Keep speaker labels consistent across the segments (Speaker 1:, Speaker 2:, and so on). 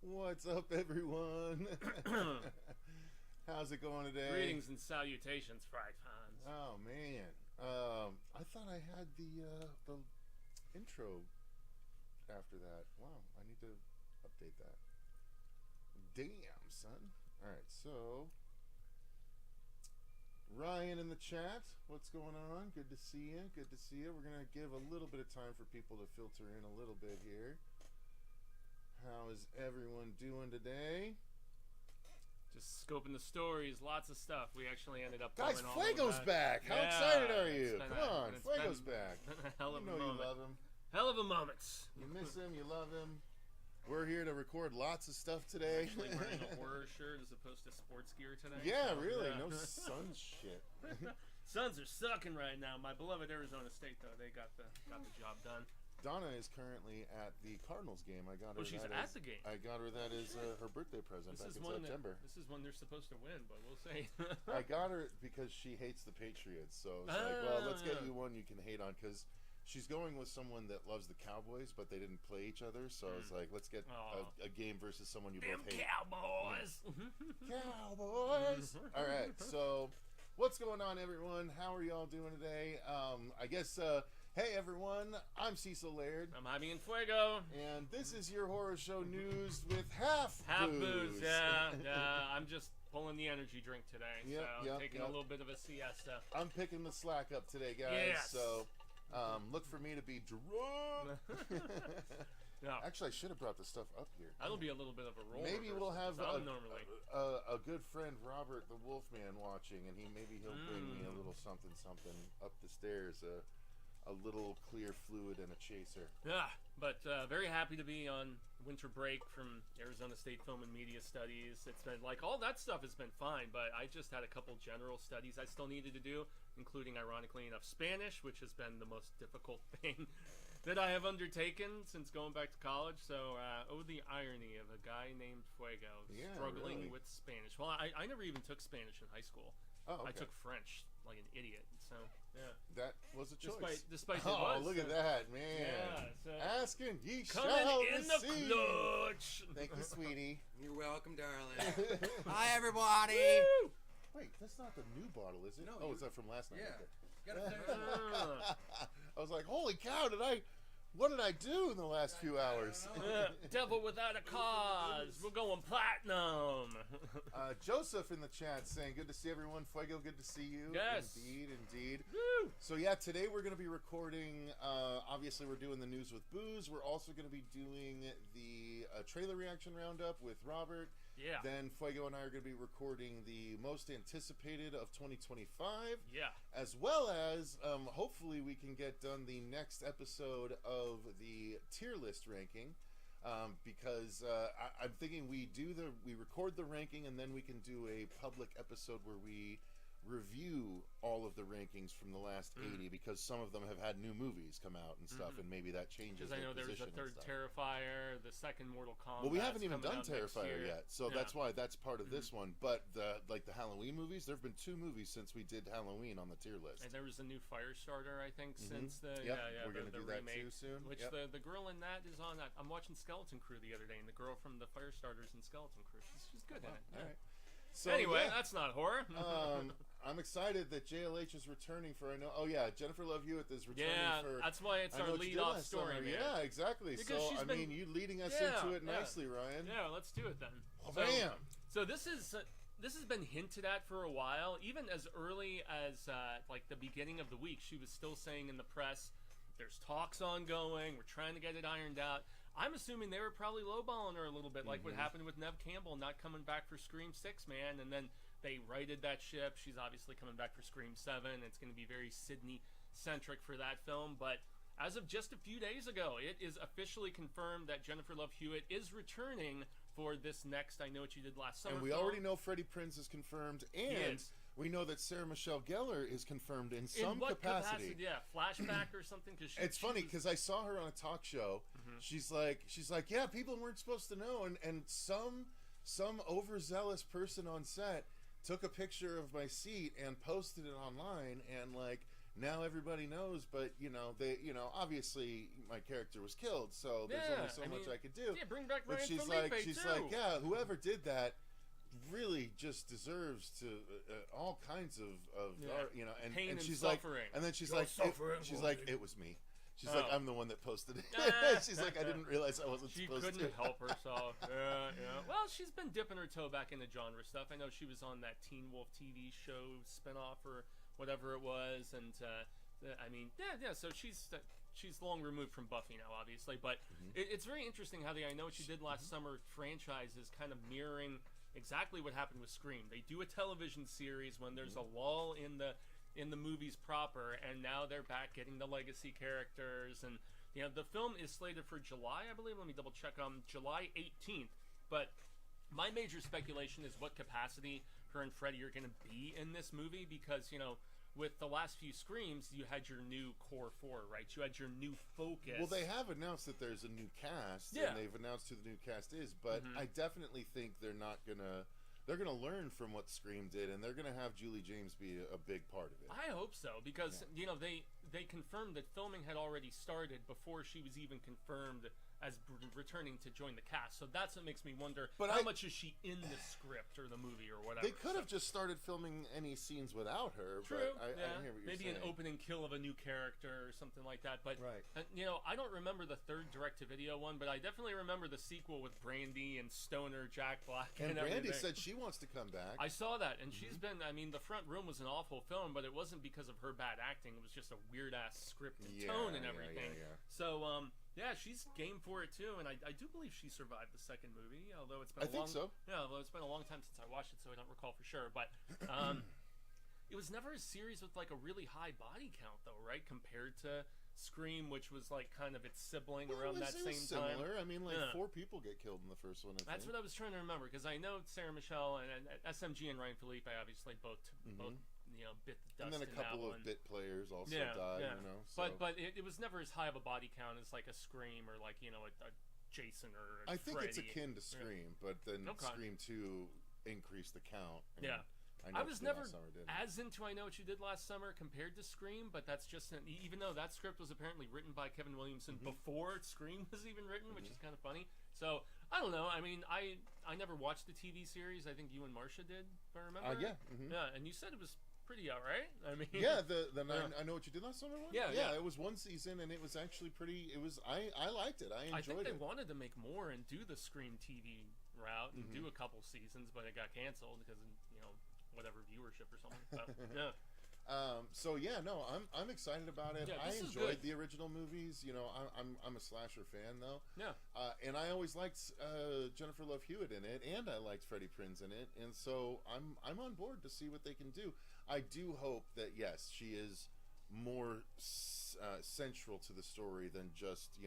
Speaker 1: What's up, everyone? How's it going today?
Speaker 2: Greetings and salutations, Fry fans.
Speaker 1: Oh man, I thought I had the intro after that. Wow, I need to update that. Damn, son. All right, so Ryan in the chat, what's going on? Good to see you. Good to see you. We're gonna give a little bit of time for people to filter in a little bit here. How is everyone doing today?
Speaker 2: Just scoping the stories, lots of stuff. We actually ended up
Speaker 1: Guys,
Speaker 2: going all
Speaker 1: Fuego's
Speaker 2: over
Speaker 1: back! How
Speaker 2: Yeah,
Speaker 1: excited are
Speaker 2: it's
Speaker 1: you?
Speaker 2: been
Speaker 1: Come
Speaker 2: a-
Speaker 1: on,
Speaker 2: it's
Speaker 1: Fuego's
Speaker 2: been
Speaker 1: back.
Speaker 2: a hell of
Speaker 1: You
Speaker 2: a
Speaker 1: know you
Speaker 2: moment.
Speaker 1: love him.
Speaker 2: Hell of a moment.
Speaker 1: You miss him, you love him. We're here to record lots of stuff today.
Speaker 2: Actually wearing a horror shirt as opposed to sports gear today.
Speaker 1: Yeah,
Speaker 2: so,
Speaker 1: really.
Speaker 2: yeah.
Speaker 1: No Suns shit.
Speaker 2: Suns are sucking right now. My beloved Arizona State, though, they got the job done.
Speaker 1: Donna is currently at the Cardinals game. I got her.
Speaker 2: Oh, she's
Speaker 1: that
Speaker 2: at
Speaker 1: as-
Speaker 2: the game.
Speaker 1: I got her that as her birthday present back in September.
Speaker 2: This is when they're supposed to win, but we'll see.
Speaker 1: I got her because she hates the Patriots. So it's like, well, let's get you one you can hate on because she's going with someone that loves the Cowboys, but they didn't play each other. So it's like, let's get a game versus someone you
Speaker 2: Them
Speaker 1: both hate.
Speaker 2: Cowboys.
Speaker 1: Cowboys. All right, so what's going on, everyone? How are y'all doing today? I guess, hey, everyone, I'm Cecil Laird,
Speaker 2: I'm Jaime and Fuego.
Speaker 1: and this is your horror show news with half
Speaker 2: Booze, yeah. I'm just pulling the energy drink today,
Speaker 1: Yep,
Speaker 2: taking a little bit of a siesta.
Speaker 1: I'm picking the slack up today, guys.
Speaker 2: Yes.
Speaker 1: So look for me to be drunk.
Speaker 2: No,
Speaker 1: Actually, I should have brought the stuff up here.
Speaker 2: that'll be a little bit of a roll.
Speaker 1: Maybe we'll have
Speaker 2: normally.
Speaker 1: a good friend, Robert the Wolfman, watching, and he'll bring me a little something up the stairs, a little clear fluid and a chaser.
Speaker 2: Yeah, but very happy to be on winter break from Arizona State Film and Media Studies. It's been like all that stuff has been fine, but I just had a couple general studies I still needed to do, including, ironically enough, Spanish, which has been the most difficult thing that I have undertaken since going back to college. So, the irony of a guy named Fuego struggling
Speaker 1: really.
Speaker 2: with Spanish. Well, I never even took Spanish in high school.
Speaker 1: Oh, okay.
Speaker 2: I took French like an idiot. So, yeah.
Speaker 1: That was a choice.
Speaker 2: Despite it
Speaker 1: Oh,
Speaker 2: was.
Speaker 1: look at that, man.
Speaker 2: Yeah, so
Speaker 1: Asking, ye shall
Speaker 2: coming in
Speaker 1: receive.
Speaker 2: the clutch.
Speaker 1: Thank you, sweetie.
Speaker 3: You're welcome, darling. Hi, everybody.
Speaker 2: Woo!
Speaker 1: Wait, that's not the new bottle, is it?
Speaker 3: No,
Speaker 1: oh, is that from last night?
Speaker 3: Yeah.
Speaker 1: Okay.
Speaker 3: You gotta finish it.
Speaker 1: I was like, holy cow, what did I do in the last few hours?
Speaker 2: Devil without a cause. We're going platinum.
Speaker 1: Joseph in the chat saying, good to see everyone. Fuego, good to see you.
Speaker 2: Yes.
Speaker 1: Indeed.
Speaker 2: Woo!
Speaker 1: So yeah, today we're going to be recording, obviously we're doing the news with Booze. We're also going to be doing the trailer reaction roundup with Robert.
Speaker 2: Yeah.
Speaker 1: Then Fuego and I are going to be recording the most anticipated of 2025.
Speaker 2: Yeah.
Speaker 1: As well as, hopefully we can get done the next episode of the tier list ranking. Because I'm thinking we record the ranking and then we can do a public episode where we review all of the rankings from the last 80 because some of them have had new movies come out and stuff, and maybe that changes.
Speaker 2: Because I know there was a third Terrifier, the second Mortal Kombat.
Speaker 1: Well, we haven't even done Terrifier yet, so
Speaker 2: Yeah.
Speaker 1: that's why that's part of this one. But the Halloween movies, there have been 2 movies since we did Halloween on the tier list.
Speaker 2: And there was a new Firestarter, I think, since the
Speaker 1: We're gonna
Speaker 2: the
Speaker 1: do that
Speaker 2: remake,
Speaker 1: too soon.
Speaker 2: Which
Speaker 1: Yep.
Speaker 2: the girl in that is on. I'm watching Skeleton Crew the other day, and the girl from the Firestarters in Skeleton Crew, she's good in it. Yeah.
Speaker 1: All right. So,
Speaker 2: Anyway,
Speaker 1: yeah.
Speaker 2: that's not horror.
Speaker 1: I'm excited that JLH is returning for Jennifer Love Hewitt is returning
Speaker 2: Yeah,
Speaker 1: for.
Speaker 2: that's why it's
Speaker 1: I know
Speaker 2: our
Speaker 1: what you did
Speaker 2: lead-off
Speaker 1: last
Speaker 2: story,
Speaker 1: summer.
Speaker 2: man.
Speaker 1: Yeah, exactly.
Speaker 2: Because
Speaker 1: so
Speaker 2: she's
Speaker 1: I
Speaker 2: been-
Speaker 1: mean, you leading us
Speaker 2: Yeah,
Speaker 1: into it
Speaker 2: yeah.
Speaker 1: nicely, Ryan.
Speaker 2: Yeah, let's do it then.
Speaker 1: Well, bam.
Speaker 2: So this has been hinted at for a while, even as early as like the beginning of the week. She was still saying in the press, "There's talks ongoing. We're trying to get it ironed out." I'm assuming they were probably lowballing her a little bit, like what happened with Neve Campbell not coming back for Scream 6, man, and then they righted that ship. She's obviously coming back for Scream 7. It's going to be very Sydney-centric for that film, but as of just a few days ago, it is officially confirmed that Jennifer Love Hewitt is returning for this next I Know What You Did Last Summer
Speaker 1: And we
Speaker 2: film.
Speaker 1: already know Freddie Prinze is confirmed, and
Speaker 2: Yes.
Speaker 1: we know that Sarah Michelle Gellar is confirmed in some
Speaker 2: what
Speaker 1: capacity.
Speaker 2: Yeah, flashback or something. Cause
Speaker 1: It's funny because I saw her on a talk show. She's like, yeah, people weren't supposed to know, and some overzealous person on set took a picture of my seat and posted it online, and like now everybody knows, but obviously my character was killed, so there's only so much I could do.
Speaker 2: Yeah, bring back
Speaker 1: but
Speaker 2: Ryan
Speaker 1: she's
Speaker 2: Felipe
Speaker 1: like, yeah, whoever did that really just deserves to all kinds of
Speaker 2: pain and
Speaker 1: she's
Speaker 2: suffering.
Speaker 1: like, and then she's
Speaker 2: You're
Speaker 1: like, it was me. She's like, I'm the one that posted it. She's like, I didn't realize I wasn't supposed to.
Speaker 2: She couldn't help herself. Yeah. Well, she's been dipping her toe back into genre stuff. I know she was on that Teen Wolf TV show spinoff or whatever it was, and so she's long removed from Buffy now, obviously. But it's very interesting how the I Know What You Did Last Summer franchise is kind of mirroring exactly what happened with Scream. They do a television series when there's a lull in the movies proper, and now they're back getting the legacy characters, and the film is slated for July, I believe. Let me double check. July 18th. But my major speculation is what capacity her and Freddy are going to be in this movie, because with the last few Screams, you had your new core four, right? You had your new focus.
Speaker 1: Well, they have announced that there's a new cast, and they've announced who the new cast is, but I definitely think they're gonna learn from what Scream did, and they're gonna have Julie James be a big part of it.
Speaker 2: I hope so, because they confirmed that filming had already started before she was even confirmed as returning to join the cast. So that's what makes me wonder, how much is she in the script or the movie or whatever.
Speaker 1: They could have just started filming any scenes without her.
Speaker 2: True.
Speaker 1: But I hear what you're
Speaker 2: Maybe
Speaker 1: saying.
Speaker 2: an opening kill of a new character or something like that. But I don't remember the third direct-to-video one, but I definitely remember the sequel with Brandy and Stoner Jack Black and
Speaker 1: Brandy
Speaker 2: everything.
Speaker 1: said she wants to come back.
Speaker 2: I saw that, and she's been. I mean, The Front Room was an awful film, but it wasn't because of her bad acting. It was just a weird-ass script and tone and everything. So, she's game for it too, and I do believe she survived the second movie, although it's been although it's been a long time since I watched it, so I don't recall for sure. But it was never a series with like a really high body count, though, right? Compared to Scream, which was like kind of its sibling around that same time.
Speaker 1: Similar. I mean, like 4 people get killed in the first one.
Speaker 2: That's what I was trying to remember, because I know Sarah Michelle and SMG and Ryan Felipe obviously both bit the dust.
Speaker 1: And then a couple of bit players also died.
Speaker 2: So. But it was never as high of a body count as like a Scream or like a Jason or a
Speaker 1: I think
Speaker 2: Freddy.
Speaker 1: It's akin to Scream, but then Scream 2 increased the count.
Speaker 2: I was never as into I Know What You Did Last Summer compared to Scream, but that's just even though that script was apparently written by Kevin Williamson before Scream was even written, which is kind of funny. So I don't know. I mean, I never watched the TV series. I think you and Marcia did, if I remember. Yeah, and you said it was pretty alright. I mean,
Speaker 1: I Know What You Did Last Summer one.
Speaker 2: Yeah.
Speaker 1: It was one season, and it was actually pretty. It was I liked it. I enjoyed it.
Speaker 2: I think they wanted to make more and do the Scream TV route and do a couple seasons, but it got canceled because whatever viewership or something.
Speaker 1: I'm excited about it. I enjoyed the original movies. I'm a slasher fan though. And I always liked Jennifer Love Hewitt in it, and I liked Freddie Prinze in it, and so I'm on board to see what they can do. I do hope that yes, she is more central to the story than just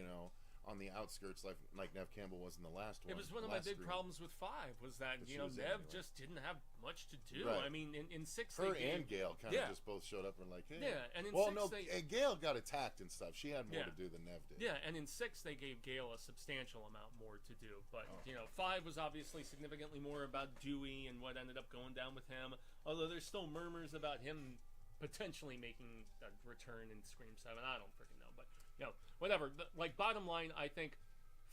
Speaker 1: on the outskirts like Nev Campbell was in the last one.
Speaker 2: It was one of my big problems with 5 was that Nev just didn't have much to do. Right. I mean, in 6
Speaker 1: her and Gail kind of just both showed up and like, hey.
Speaker 2: And in 6
Speaker 1: Gail got attacked and stuff. She had more to do than Nev did.
Speaker 2: Yeah, and in 6 they gave Gail a substantial amount more to do. But 5 was obviously significantly more about Dewey and what ended up going down with him. Although there's still murmurs about him potentially making a return in Scream 7. I don't freaking know, but whatever. Like, bottom line, I think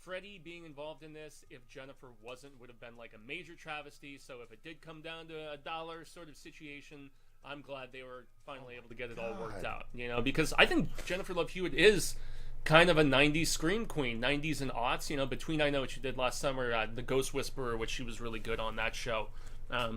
Speaker 2: Freddy being involved in this, if Jennifer wasn't, would have been like a major travesty. So if it did come down to a dollar sort of situation, I'm glad they were finally able to get it all worked out. Because I think Jennifer Love Hewitt is kind of a 90s Scream queen, 90s and aughts. Between I Know What You Did Last Summer, The Ghost Whisperer, which she was really good on that show.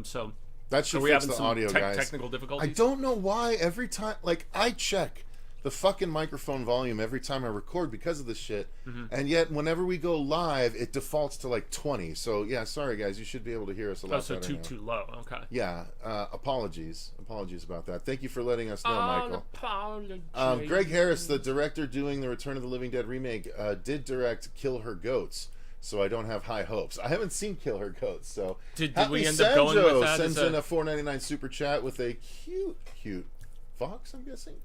Speaker 2: So
Speaker 1: that should fix the audio, guys.
Speaker 2: Technical difficulties.
Speaker 1: I don't know why every time, I check the fucking microphone volume every time I record because of this shit, and yet whenever we go live, it defaults to like 20. So yeah, sorry guys, you should be able to hear us a lot better now.
Speaker 2: Too low. Okay.
Speaker 1: Yeah, apologies about that. Thank you for letting us know, Michael. Greg Harris, the director doing the Return of the Living Dead remake, did direct Kill Her Goats. So I don't have high hopes. I haven't seen Kill Her Goats, so
Speaker 2: did we end up going with that?
Speaker 1: Sends in a $4.99 super chat with a cute fox. I'm guessing.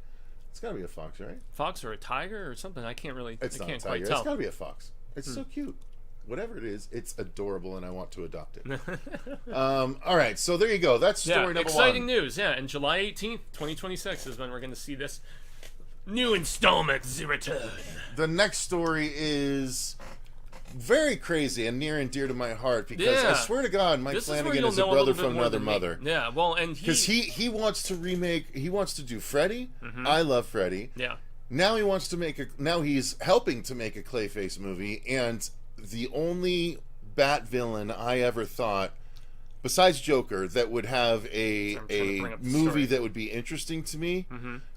Speaker 1: It's got to be a fox, right?
Speaker 2: Fox or a tiger or something. I can't
Speaker 1: It's not
Speaker 2: quite
Speaker 1: a tiger.
Speaker 2: tell.
Speaker 1: It's got to be a fox. It's so cute. whatever it is, it's adorable, and I want to adopt it. All right, so there you go. That's story number one.
Speaker 2: Exciting news, and July 18th, 2026 is when we're going to see this new installment, The Return.
Speaker 1: The next story is very crazy and near and dear to my heart because I swear to God, Mike Flanagan is a brother from another mother.
Speaker 2: Yeah, well, and
Speaker 1: because he wants to remake, he wants to do Freddy. I love Freddy.
Speaker 2: Yeah.
Speaker 1: Now he wants to make now he's helping to make a Clayface movie, and the only Bat villain I ever thought, besides Joker, that would have a movie that would be interesting to me.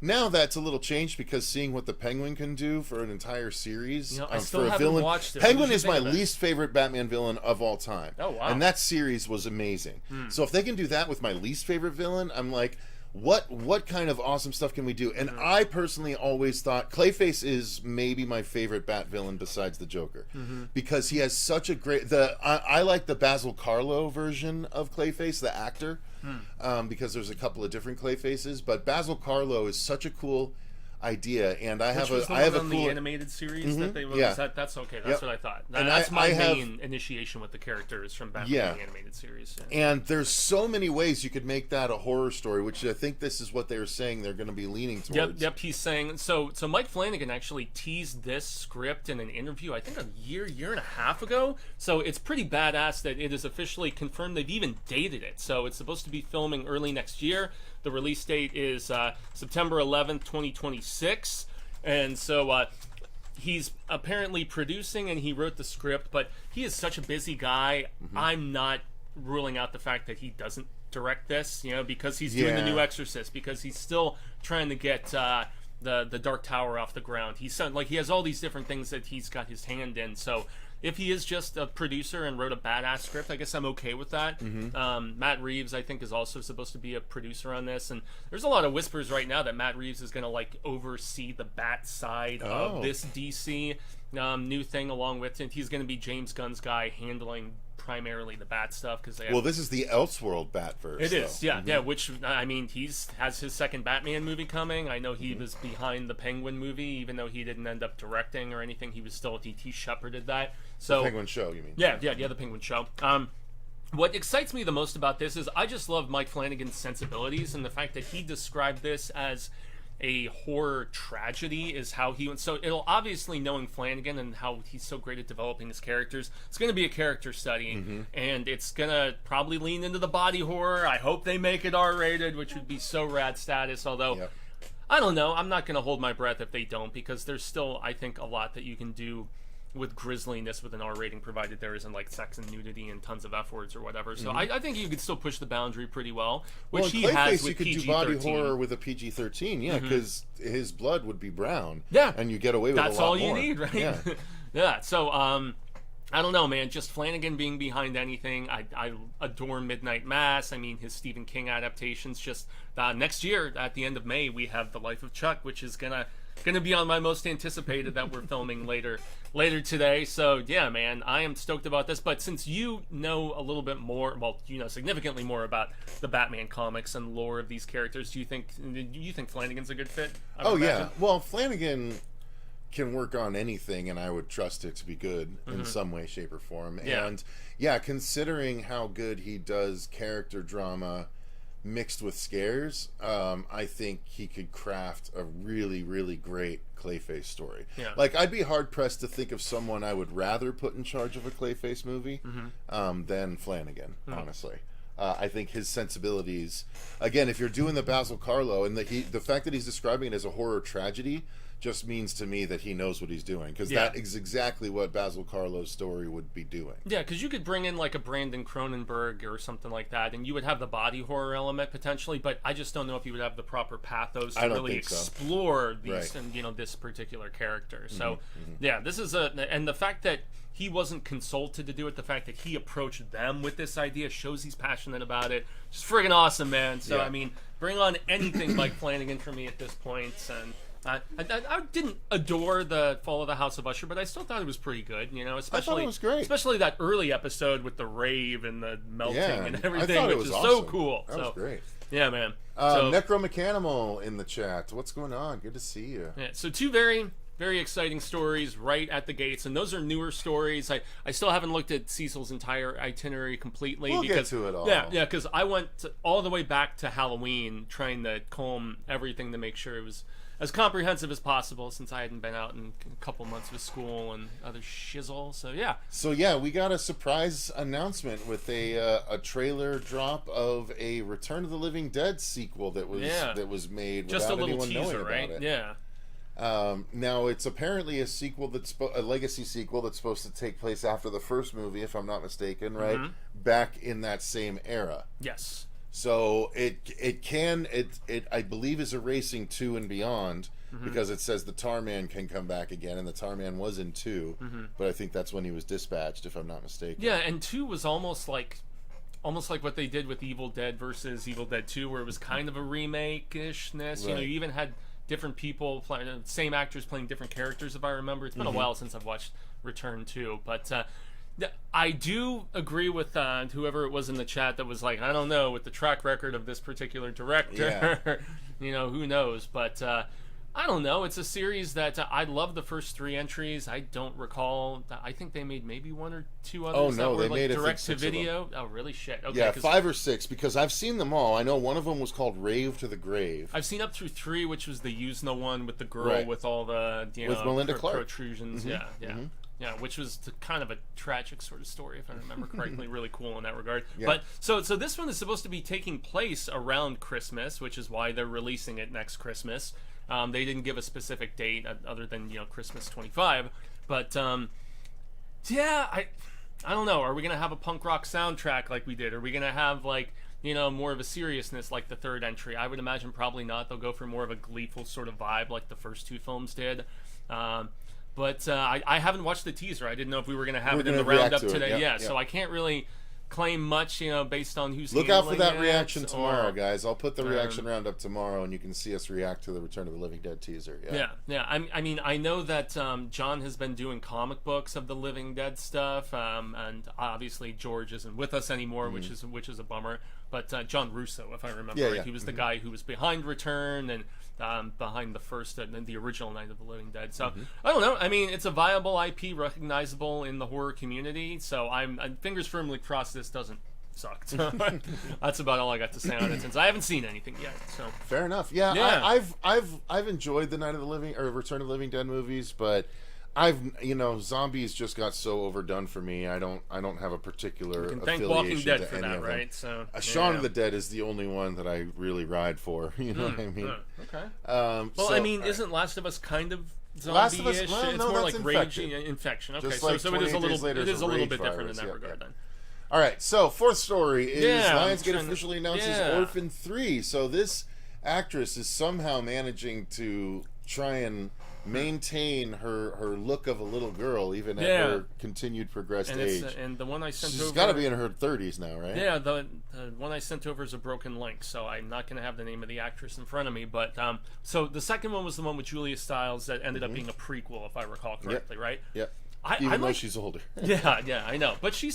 Speaker 1: Now that's a little changed because seeing what the Penguin can do for an entire series,
Speaker 2: I still
Speaker 1: for a
Speaker 2: haven't
Speaker 1: villain.
Speaker 2: watched it.
Speaker 1: Penguin is my least favorite Batman villain of all time.
Speaker 2: Oh wow!
Speaker 1: And that series was amazing. So if they can do that with my least favorite villain, I'm like, what kind of awesome stuff can we do? And I personally always thought Clayface is maybe my favorite Bat villain besides the Joker, because he has such a great I like the Basil Karlo version of Clayface, the actor, because there's a couple of different Clayfaces, but Basil Karlo is such a cool idea, and I have a cool
Speaker 2: the animated series that they released. That's okay. That's what I thought.
Speaker 1: And
Speaker 2: that's my main initiation with the characters from Batman the animated series. Yeah.
Speaker 1: And there's so many ways you could make that a horror story, which I think this is what they were saying they're going to be leaning towards.
Speaker 2: Yep. He's saying so. Mike Flanagan actually teased this script in an interview, I think a year and a half ago. So it's pretty badass that it is officially confirmed. They've even dated it. So it's supposed to be filming early next year. The release date is September 11th, 2026. And so he's apparently producing and he wrote the script, but he is such a busy guy. I'm not ruling out the fact that he doesn't direct this, because he's doing the new Exorcist, because he's still trying to get the Dark Tower off the ground. He has all these different things that he's got his hand in. So if he is just a producer and wrote a badass script, I guess I'm okay with that. Matt Reeves, I think, is also supposed to be a producer on this, and there's a lot of whispers right now that Matt Reeves is going to oversee the Bat side of this DC new thing, along with it. He's going to be James Gunn's guy handling primarily the Bat stuff, because
Speaker 1: this is the Elseworld Batverse.
Speaker 2: It is, which I mean, has his second Batman movie coming. I know he was behind the Penguin movie, even though he didn't end up directing or anything. He was still he shepherded that. So
Speaker 1: the Penguin show, you mean?
Speaker 2: Yeah, the Penguin show. What excites me the most about this is I just love Mike Flanagan's sensibilities, and the fact that he described this as a horror tragedy is how he went. So it'll obviously, knowing Flanagan and how he's so great at developing his characters, it's going to be a character study, and it's going to probably lean into the body horror. I hope they make it R-rated, which would be so rad status, although I don't know. I'm not going to hold my breath if they don't, because there's still, I think, a lot that you can do with grisliness with an R rating, provided there isn't sex and nudity and tons of F words or whatever. So I think you could still push the boundary pretty well, which he has with PG-13. You could do body horror
Speaker 1: with a PG-13, because his blood would be brown.
Speaker 2: Yeah,
Speaker 1: and you get away with
Speaker 2: that's
Speaker 1: a lot
Speaker 2: all you
Speaker 1: more.
Speaker 2: need, right? Yeah. So I don't know, man. Just Flanagan being behind anything. I adore Midnight Mass. I mean, his Stephen King adaptations. Just next year, at the end of May, we have The Life of Chuck, which is gonna be on my most anticipated that we're filming later today. So yeah, man, I am stoked about this. But since you know a little bit more, well, you know significantly more about the Batman comics and lore of these characters, do you think Flanagan's a good fit?
Speaker 1: Yeah. Well, Flanagan can work on anything, and I would trust it to be good in some way, shape, or form. And considering how good he does character drama mixed with scares, I think he could craft a really, really great Clayface story. I'd be hard pressed to think of someone I would rather put in charge of a Clayface movie than Flanagan, honestly. I think his sensibilities, again, if you're doing the Basil Karlo, and the fact that he's describing it as a horror tragedy just means to me that he knows what he's doing, because that is exactly what Basil Karlo's story would be doing. Yeah,
Speaker 2: because you could bring in a Brandon Cronenberg or something like that, and you would have the body horror element potentially, but I just don't know if you would have the proper pathos to really explore these and this particular character. So this is and the fact that he wasn't consulted to do it, the fact that he approached them with this idea shows he's passionate about it. Just friggin' awesome, man. So I mean, bring on anything Mike Flanagan for me at this point. And I didn't adore the Fall of the House of Usher, but I still thought it was pretty good. Especially,
Speaker 1: I thought it was great.
Speaker 2: Especially that early episode with the rave and the melting and everything, which is
Speaker 1: awesome.
Speaker 2: so cool.
Speaker 1: That was great.
Speaker 2: Yeah, man.
Speaker 1: Necromechanimal in the chat. What's going on? Good to see you.
Speaker 2: Yeah, so two very very exciting stories right at the gates, and those are newer stories. I still haven't looked at Cecil's entire itinerary completely.
Speaker 1: We'll
Speaker 2: because,
Speaker 1: get to it all.
Speaker 2: Yeah, because I went all the way back to Halloween trying to comb everything to make sure it was as comprehensive as possible, since I hadn't been out in a couple months with school and other shizzle. So yeah,
Speaker 1: we got a surprise announcement with a trailer drop of a Return of the Living Dead sequel that was made
Speaker 2: just
Speaker 1: without
Speaker 2: a little
Speaker 1: anyone
Speaker 2: teaser,
Speaker 1: knowing
Speaker 2: right?
Speaker 1: about it.
Speaker 2: Yeah.
Speaker 1: Now it's apparently a sequel a legacy sequel that's supposed to take place after the first movie, if I'm not mistaken, right?
Speaker 2: Mm-hmm.
Speaker 1: Back in that same era.
Speaker 2: Yes.
Speaker 1: So it I believe is erasing 2 and beyond, because it says the Tar Man can come back again, and the Tar Man was in 2, but I think that's when he was dispatched, if I'm not mistaken.
Speaker 2: Yeah, and 2 was almost like what they did with Evil Dead versus Evil Dead 2, where it was kind of a remake-ishness.
Speaker 1: Right.
Speaker 2: You know, you even had different people playing, same actors playing different characters, if I remember. It's been a while since I've watched Return 2, but I do agree with whoever it was in the chat that was like, I don't know, with the track record of this particular director, you know, who knows, but I don't know. It's a series that I love the first 3 entries. I don't recall. I think they made maybe 1 or 2 others that were
Speaker 1: they
Speaker 2: like
Speaker 1: made
Speaker 2: direct to video. Oh, really? Shit. Okay,
Speaker 1: yeah, 5 or 6, because I've seen them all. I know one of them was called Rave to the Grave.
Speaker 2: I've seen up through 3, which was the Yuzna one with the girl with all the
Speaker 1: with Melinda Clark
Speaker 2: protrusions. Yeah, which was kind of a tragic sort of story, if I remember correctly. Really cool in that regard. Yeah. But so this one is supposed to be taking place around Christmas, which is why they're releasing it next Christmas. They didn't give a specific date other than Christmas 25. But yeah, I don't know. Are we gonna have a punk rock soundtrack like we did? Are we gonna have like more of a seriousness like the 3rd entry? I would imagine probably not. They'll go for more of a gleeful sort of vibe like the first 2 films did. But I haven't watched the teaser. I didn't know if we were going to have it in the roundup today. Yeah, so I can't really claim much, based on who's
Speaker 1: Look out for that
Speaker 2: it,
Speaker 1: reaction tomorrow, guys. I'll put the reaction roundup tomorrow, and you can see us react to the Return of the Living Dead teaser.
Speaker 2: Yeah. I mean, I know that John has been doing comic books of the Living Dead stuff, and obviously George isn't with us anymore, which is a bummer. But John Russo, if I remember right, he was the guy who was behind Return and behind the first and the original Night of the Living Dead. So I don't know. I mean, it's a viable IP, recognizable in the horror community. So I'm fingers firmly crossed this doesn't suck. So that's about all I got to say on it, since I haven't seen anything yet. So
Speaker 1: fair enough. Yeah. I've enjoyed the Night of the Living or Return of the Living Dead movies, but zombies just got so overdone for me. I don't have a particular
Speaker 2: you can thank
Speaker 1: affiliation
Speaker 2: Walking Dead
Speaker 1: to
Speaker 2: for
Speaker 1: any
Speaker 2: that,
Speaker 1: of them.
Speaker 2: right? So
Speaker 1: Shaun of the Dead is the only one that I really ride for. You know what I mean?
Speaker 2: Okay. Well, I mean, isn't Last of Us kind of
Speaker 1: Last of Us,
Speaker 2: zombie-ish?
Speaker 1: well,
Speaker 2: It's
Speaker 1: no,
Speaker 2: more
Speaker 1: that's
Speaker 2: like
Speaker 1: infection.
Speaker 2: Infection. Okay,
Speaker 1: Just
Speaker 2: so
Speaker 1: like
Speaker 2: it is a
Speaker 1: 28
Speaker 2: little
Speaker 1: days later
Speaker 2: it is a little
Speaker 1: rage
Speaker 2: bit different in
Speaker 1: virus.
Speaker 2: that
Speaker 1: Yep,
Speaker 2: regard
Speaker 1: yep.
Speaker 2: then.
Speaker 1: All right, so 4th story is Lionsgate
Speaker 2: to
Speaker 1: officially announces Orphan 3. So this actress is somehow managing to try and maintain her look of a little girl, even at her continued progressed age.
Speaker 2: And the one I sent over...
Speaker 1: She's got to be in her 30s now, right?
Speaker 2: Yeah, the one I sent over is a broken link, so I'm not going to have the name of the actress in front of me. But so the second one was the one with Julia Stiles that ended up being a prequel, if I recall correctly, right?
Speaker 1: Yep.
Speaker 2: Even
Speaker 1: though she's older.
Speaker 2: yeah, I know. But she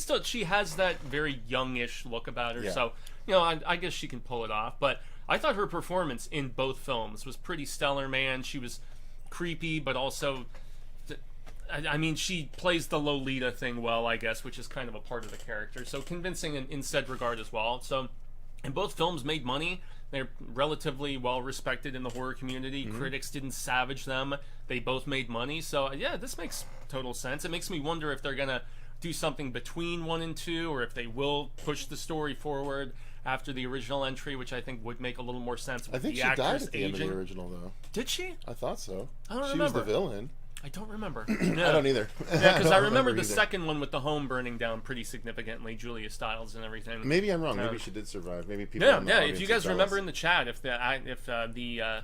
Speaker 2: has that very youngish look about her, so I guess she can pull it off. But I thought her performance in both films was pretty stellar, man. She was creepy, but also, I mean, she plays the Lolita thing well, I guess, which is kind of a part of the character. So convincing in said regard as well. So, and both films made money. They're relatively well respected in the horror community. Critics didn't savage them. They both made money. So yeah, this makes total sense. It makes me wonder if they're gonna do something between 1 and 2, or if they will push the story forward after the original entry, which I think would make a little more sense with
Speaker 1: I think
Speaker 2: the
Speaker 1: she died
Speaker 2: actress
Speaker 1: at the
Speaker 2: aging.
Speaker 1: end of the original, though.
Speaker 2: Did she?
Speaker 1: I thought so.
Speaker 2: I don't
Speaker 1: she
Speaker 2: remember.
Speaker 1: was the villain.
Speaker 2: I don't remember.
Speaker 1: I don't either.
Speaker 2: Yeah, because I remember the
Speaker 1: either.
Speaker 2: second one with the home burning down pretty significantly, Julia Stiles and everything.
Speaker 1: Maybe I'm wrong. Maybe she did survive. Maybe people.
Speaker 2: Yeah,
Speaker 1: in the
Speaker 2: yeah.
Speaker 1: audience
Speaker 2: If you guys
Speaker 1: will tell
Speaker 2: remember
Speaker 1: us.
Speaker 2: in the chat, if the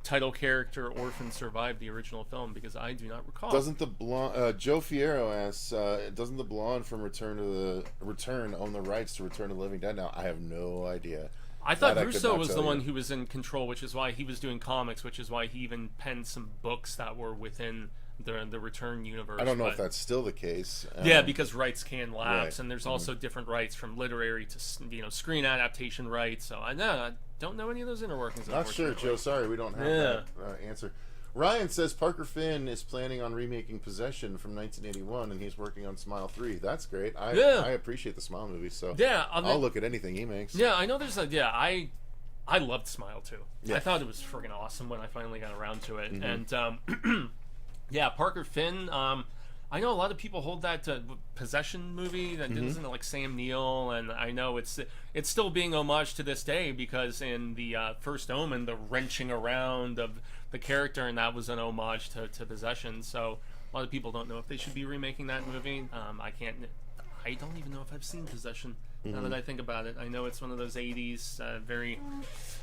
Speaker 2: title character Orphan survived the original film, because I do not recall.
Speaker 1: Doesn't the blonde Joe Fierro asks? Doesn't the blonde from Return own the rights to Return of the Living Dead now? I have no idea.
Speaker 2: I thought
Speaker 1: That I could
Speaker 2: Russo
Speaker 1: not
Speaker 2: was
Speaker 1: tell
Speaker 2: the
Speaker 1: you.
Speaker 2: one who was in control, which is why he was doing comics, which is why he even penned some books that were within the Return universe.
Speaker 1: I don't know if that's still the case.
Speaker 2: Yeah, because rights can lapse,
Speaker 1: right.
Speaker 2: and there's also different rights from literary to screen adaptation rights. So I don't know any of those inner workings.
Speaker 1: Not sure, Joe. Sorry, we don't have that answer. Ryan says Parker Finn is planning on remaking Possession from 1981, and he's working on Smile 3. That's great. I appreciate the Smile movie, so I'll look at anything he makes.
Speaker 2: Yeah, I know there's I loved Smile too. Yeah. I thought it was friggin' awesome when I finally got around to it. And yeah, Parker Finn. I know a lot of people hold that Possession movie that isn't like Sam Neill, and I know it's still being homaged to this day because in the first Omen, the wrenching around of the character, and that was an homage to Possession. So a lot of people don't know if they should be remaking that movie. I don't even know if I've seen Possession. Now that I think about it, I know it's one of those 80s very,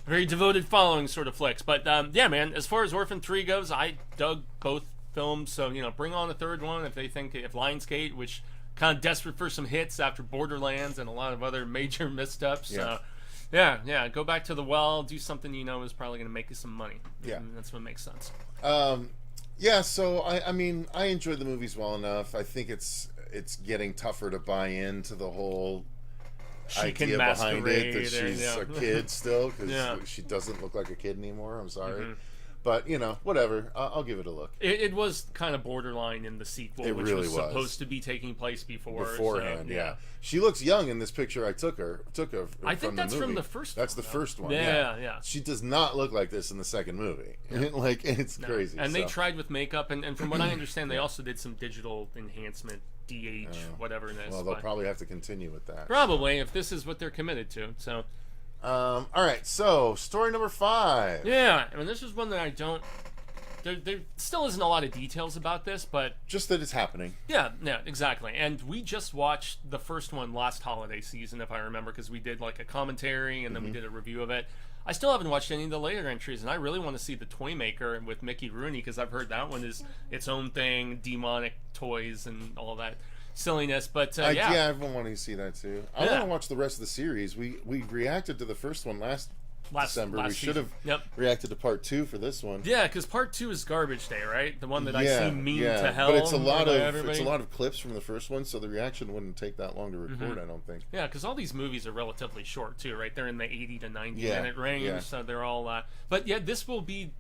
Speaker 2: very devoted following sort of flicks. But yeah, man, as far as Orphan 3 goes, I dug both films, so bring on a third one if Lionsgate, which kind of desperate for some hits after Borderlands and a lot of other major missteps. Yeah, go back to the well, do something is probably going to make you some money. Yeah, that's what makes sense.
Speaker 1: Yeah, so I mean I enjoyed the movies well enough. I think it's getting tougher to buy into the whole idea behind it that she's a kid still, because she doesn't look like a kid anymore. I'm sorry. But, whatever. I'll give it a look.
Speaker 2: It was kind of borderline in the sequel, which really was supposed to be taking place beforehand.
Speaker 1: So, yeah. She looks young in this picture I took her
Speaker 2: I think that's from the first one.
Speaker 1: That's the first one.
Speaker 2: Yeah.
Speaker 1: She does not look like this in the second movie. It's crazy.
Speaker 2: And they tried with makeup, and from what I understand, they also did some digital enhancement, DH, whatever it is.
Speaker 1: Well, they'll probably have to continue with that.
Speaker 2: Probably, if this is what they're committed to. So...
Speaker 1: all right, so story number 5.
Speaker 2: Yeah, I mean, this is one that I don't... There still isn't a lot of details about this, but...
Speaker 1: Just that it's happening.
Speaker 2: Yeah, exactly. And we just watched the first one last holiday season, if I remember, because we did like a commentary, and then we did a review of it. I still haven't watched any of the later entries, and I really want to see the Toy Maker with Mickey Rooney, because I've heard that one is its own thing, demonic toys and all that silliness, but yeah,
Speaker 1: I've been wanting to see that too. I want to watch the rest of the series. We reacted to the first one last December. We should have reacted to part 2 for this one.
Speaker 2: Yeah, because part 2 is Garbage Day, right? The one that I see mean to hell.
Speaker 1: But it's a lot of clips from the first one, so the reaction wouldn't take that long to record. I don't think.
Speaker 2: Yeah, because all these movies are relatively short too, right? They're in the 80 to 90 minute range, so they're all. But yeah, this will be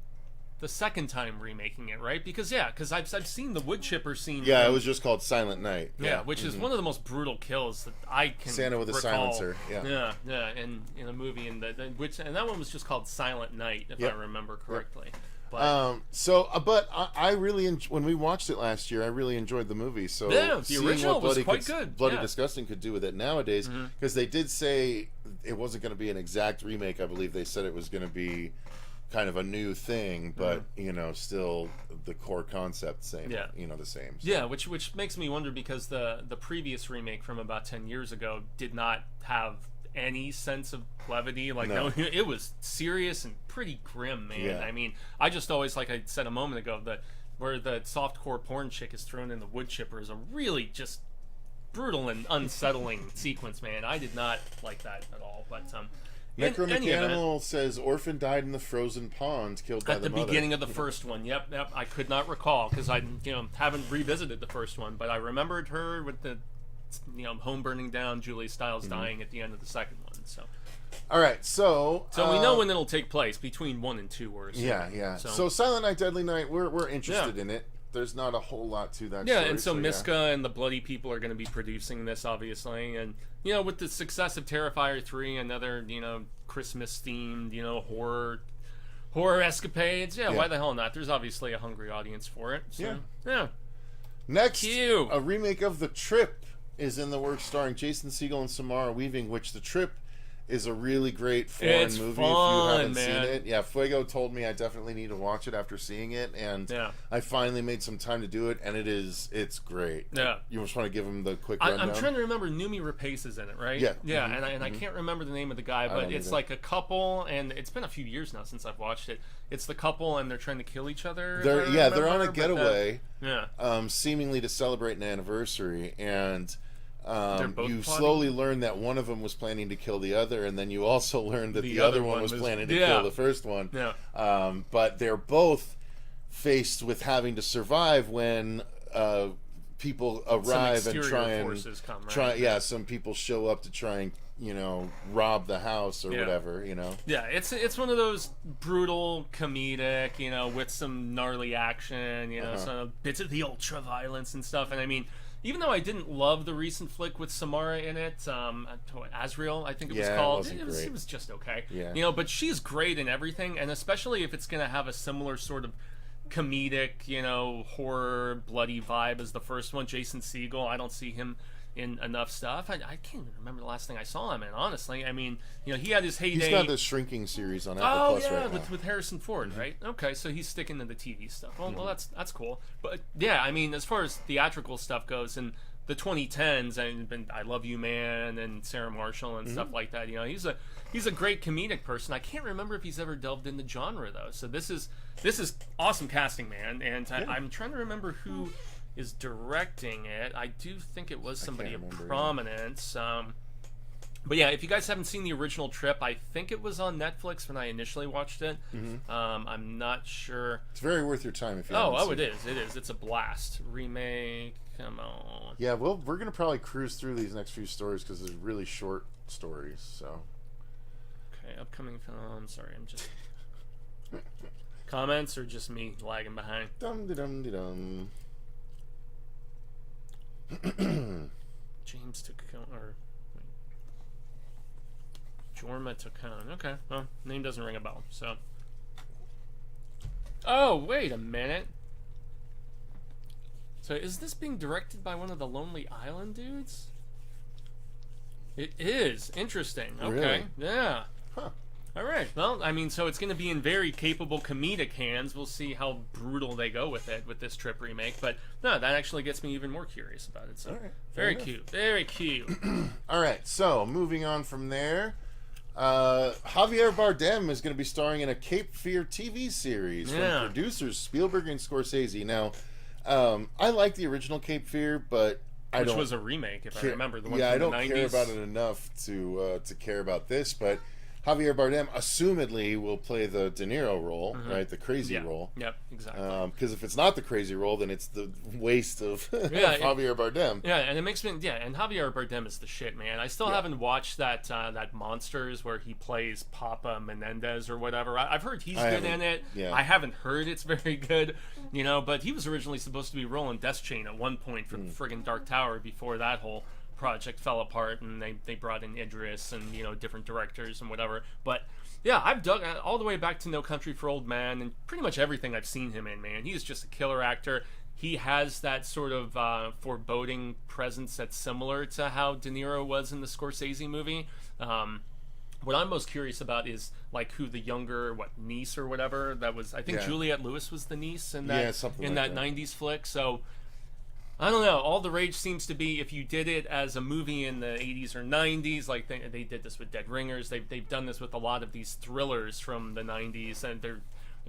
Speaker 2: the second time remaking it, right? Because I've seen the wood chipper scene.
Speaker 1: Yeah, it was just called Silent Night.
Speaker 2: Yeah, which is one of the most brutal kills that I can
Speaker 1: Santa with
Speaker 2: recall.
Speaker 1: a silencer. Yeah,
Speaker 2: in a movie, and that one was just called Silent Night, if I remember correctly. But,
Speaker 1: but I really when we watched it last year, I really enjoyed the movie. So
Speaker 2: the original was quite good.
Speaker 1: Bloody Disgusting could do with it nowadays, because they did say it wasn't going to be an exact remake. I believe they said it was going to be kind of a new thing, but still the core concept same. The same. So.
Speaker 2: Yeah, which makes me wonder, because the previous remake from about 10 years ago did not have any sense of levity. No, it was serious and pretty grim, man.
Speaker 1: Yeah.
Speaker 2: I mean, I just always, like I said a moment ago, where the softcore porn chick is thrown in the wood chipper is a really just brutal and unsettling sequence, man. I did not like that at all, but
Speaker 1: Necromechanical says Orphan died in the frozen pond, killed by the mother.
Speaker 2: At the beginning of the first one. Yep. I could not recall, because I haven't revisited the first one, but I remembered her with the home burning down, Julie Stiles dying at the end of the second one. So.
Speaker 1: All right, so
Speaker 2: we know when it'll take place, between 1 and 2 or so.
Speaker 1: Yeah. So Silent Night, Deadly Night, we're interested in it. There's not a whole lot to that.
Speaker 2: Yeah,
Speaker 1: story,
Speaker 2: and so Miska and the Bloody People are going to be producing this, obviously, and with the success of Terrifier 3, another Christmas themed horror escapades. Yeah, why the hell not? There's obviously a hungry audience for it. So, yeah.
Speaker 1: Next, a remake of The Trip is in the works, starring Jason Segel and Samara Weaving, which The Trip is a really great foreign movie if you haven't seen it. Yeah, Fuego told me I definitely need to watch it after seeing it, and I finally made some time to do it, and it's great. Yeah. You just want to give him the quick rundown?
Speaker 2: I'm trying to remember. Numi Rapace is in it, right?
Speaker 1: Yeah.
Speaker 2: And I can't remember the name of the guy, but it's like a couple, and it's been a few years now since I've watched it. It's the couple, and they're trying to kill each other.
Speaker 1: They're on a getaway, seemingly to celebrate an anniversary, and you slowly learn that one of them was planning to kill the other, and then you also learn that the other one was planning to kill the first one. Yeah. But they're both faced with having to survive when people arrive and try. Some people show up to try and rob the house or whatever.
Speaker 2: Yeah, it's one of those brutal comedic, with some gnarly action, some bits of the ultra violence and stuff. And I mean, even though I didn't love the recent flick with Samara in it, Azrael, I think it was called. It was just okay.
Speaker 1: Yeah.
Speaker 2: But she's great in everything, and especially if it's going to have a similar sort of comedic, horror, bloody vibe as the first one. Jason Segel, I don't see him in enough stuff. I can't even remember the last thing I saw him in, honestly. I mean, he had his heyday.
Speaker 1: He's got the Shrinking series on Apple Plus right now.
Speaker 2: with Harrison Ford, right? Okay, so he's sticking to the TV stuff. Well, that's cool. But yeah, I mean, as far as theatrical stuff goes, in the 2010s, I Love You Man and Sarah Marshall and stuff like that. He's a great comedic person. I can't remember if he's ever delved into genre though. So this is awesome casting, man. And I'm trying to remember who is directing it. I do think it was somebody of prominence. But yeah, if you guys haven't seen the original Trip, I think it was on Netflix when I initially watched it. I'm not sure.
Speaker 1: It's very worth your time if you haven't seen
Speaker 2: it is. It is. It's a blast. Remake. Come on.
Speaker 1: Yeah, well, we're going to probably cruise through these next few stories because they're really short stories, so.
Speaker 2: Okay, upcoming film. Sorry, I'm just... Comments or just me lagging behind?
Speaker 1: Dum-de-dum-de-dum.
Speaker 2: James Tacone, or Jorma Tacone. Okay, well, name doesn't ring a bell, so. Oh, wait a minute. So is this being directed by one of the Lonely Island dudes? It is. Interesting. Okay.
Speaker 1: Really?
Speaker 2: Yeah.
Speaker 1: Huh.
Speaker 2: All right. Well, I mean, so it's going to be in very capable comedic hands. We'll see how brutal they go with it with this Trip remake. But no, that actually gets me even more curious about it. So
Speaker 1: all right.
Speaker 2: Very cute. Very cute.
Speaker 1: All right. So moving on from there, Javier Bardem is going to be starring in a Cape Fear TV series from producers Spielberg and Scorsese. Now, I like the original Cape Fear, but
Speaker 2: which was a remake, if I remember. The one from
Speaker 1: I don't
Speaker 2: the 90s.
Speaker 1: care about it enough to care about this, but Javier Bardem assumedly will play the De Niro role, right? The crazy role.
Speaker 2: Yep, exactly.
Speaker 1: Because if it's not the crazy role, then it's the waste of Javier Bardem.
Speaker 2: Yeah, and it makes me and Javier Bardem is the shit, man. I still haven't watched that Monsters where he plays Papa Menendez or whatever. I've heard he's good in it.
Speaker 1: Yeah.
Speaker 2: I haven't heard it's very good, but he was originally supposed to be rolling Death Chain at one point for the friggin' Dark Tower before that whole project fell apart, and they brought in Idris and different directors and whatever. But yeah, I've dug all the way back to No Country for Old Men and pretty much everything I've seen him in, man. He's just a killer actor. He has that sort of foreboding presence that's similar to how De Niro was in the Scorsese movie. What I'm most curious about is like who the younger niece or whatever that was. I think Juliette Lewis was the niece in that that 90s flick. So I don't know. All the rage seems to be if you did it as a movie in the 80s or 90s, like they did this with Dead Ringers. They've done this with a lot of these thrillers from the 90s, and they're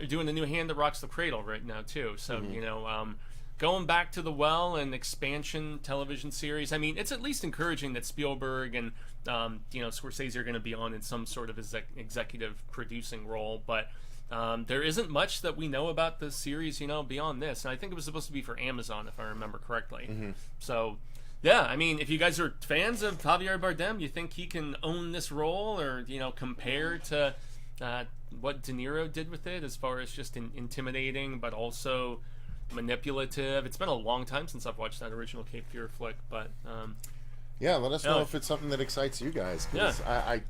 Speaker 2: doing the new Hand That Rocks the Cradle right now too. So going back to the well and expansion television series. I mean, it's at least encouraging that Spielberg and Scorsese are going to be on in some sort of executive producing role, but. There isn't much that we know about the series, beyond this. And I think it was supposed to be for Amazon, if I remember correctly. So, yeah, I mean, if you guys are fans of Javier Bardem, you think he can own this role or, compare to what De Niro did with it as far as just intimidating but also manipulative. It's been a long time since I've watched that original Cape Fear flick, but...
Speaker 1: yeah, let us know if it's something that excites you guys, because I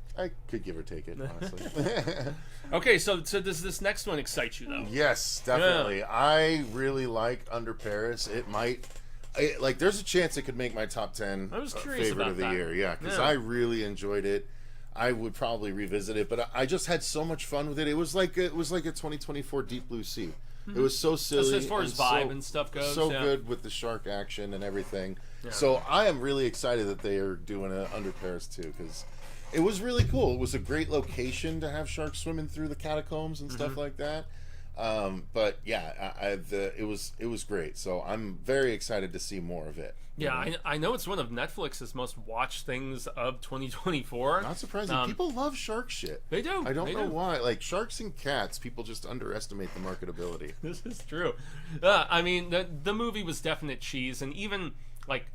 Speaker 1: could give or take it, honestly.
Speaker 2: Okay, so does this next one excite you, though?
Speaker 1: Yes, definitely. Yeah. I really like Under Paris. It might... there's a chance it could make my top 10 favorite of the year. Yeah, because I really enjoyed it. I would probably revisit it, but I just had so much fun with it. It was like a 2024 Deep Blue Sea. It was so silly.
Speaker 2: As far as vibe and stuff goes.
Speaker 1: So good with the shark action and everything. Yeah. So I am really excited that they are doing it Under Paris too, because it was really cool. It was a great location to have sharks swimming through the catacombs and stuff like that. But yeah, it was great. So I'm very excited to see more of it.
Speaker 2: Yeah, I know it's one of Netflix's most watched things of 2024.
Speaker 1: Not surprising. People love shark shit.
Speaker 2: They do.
Speaker 1: I don't know why. Like sharks and cats, people just underestimate the marketability.
Speaker 2: This is true. I mean, the movie was definite cheese, and even like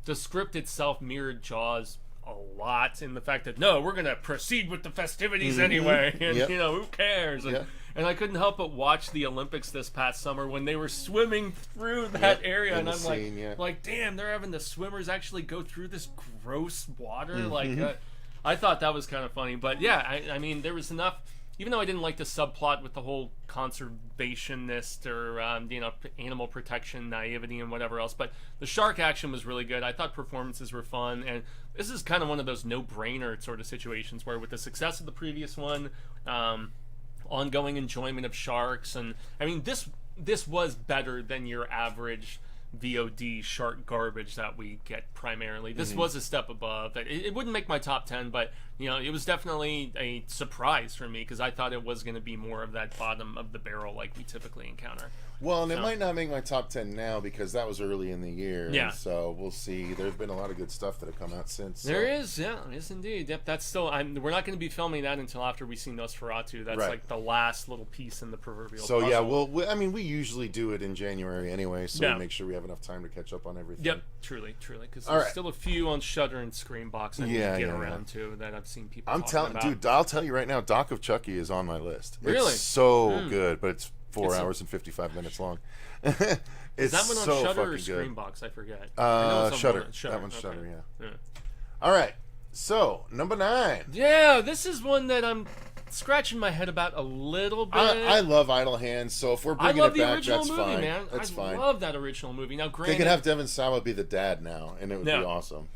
Speaker 2: the script itself mirrored Jaws a lot in the fact that no, we're gonna proceed with the festivities anyway, and who cares? And I couldn't help but watch the Olympics this past summer when they were swimming through that area, and I'm
Speaker 1: scene,
Speaker 2: like, damn, they're having the swimmers actually go through this gross water. I thought that was kind of funny, but yeah, I mean, there was enough. Even though I didn't like the subplot with the whole conservationist or animal protection naivety and whatever else, but the shark action was really good. I thought performances were fun, and this is kind of one of those no-brainer sort of situations where with the success of the previous one, ongoing enjoyment of sharks, and I mean this was better than your average VOD shark garbage that we get primarily. This was a step above. It wouldn't make my top 10, but it was definitely a surprise for me because I thought it was going to be more of that bottom of the barrel like we typically encounter.
Speaker 1: Well, and it might not make my top 10 now because that was early in the year.
Speaker 2: Yeah.
Speaker 1: So we'll see. There's been a lot of good stuff that have come out since.
Speaker 2: There is, yes indeed. Yep, that's still. We're not going to be filming that until after we see Nosferatu. That's like the last little piece in the proverbial puzzle.
Speaker 1: Yeah, we usually do it in January anyway, so we make sure we have enough time to catch up on everything.
Speaker 2: Yep, truly, because there's still a few on Shudder and Screambox I need to get around to that I've seen people.
Speaker 1: Dude, I'll tell you right now, Doc of Chucky is on my list.
Speaker 2: Really?
Speaker 1: It's so good, but it's 4 hours and 55 minutes long.
Speaker 2: Is that one on Shudder or Screambox? I forget.
Speaker 1: Shudder. That one's Shudder, yeah. All right. So, number 9.
Speaker 2: Yeah, this is one that I'm scratching my head about a little bit.
Speaker 1: I love Idle Hands, so if we're bringing it back, that's
Speaker 2: movie,
Speaker 1: fine.
Speaker 2: Man.
Speaker 1: That's fine.
Speaker 2: I love that original movie. Now, granted,
Speaker 1: they could have Devon Sawa be the dad now, and it would be awesome.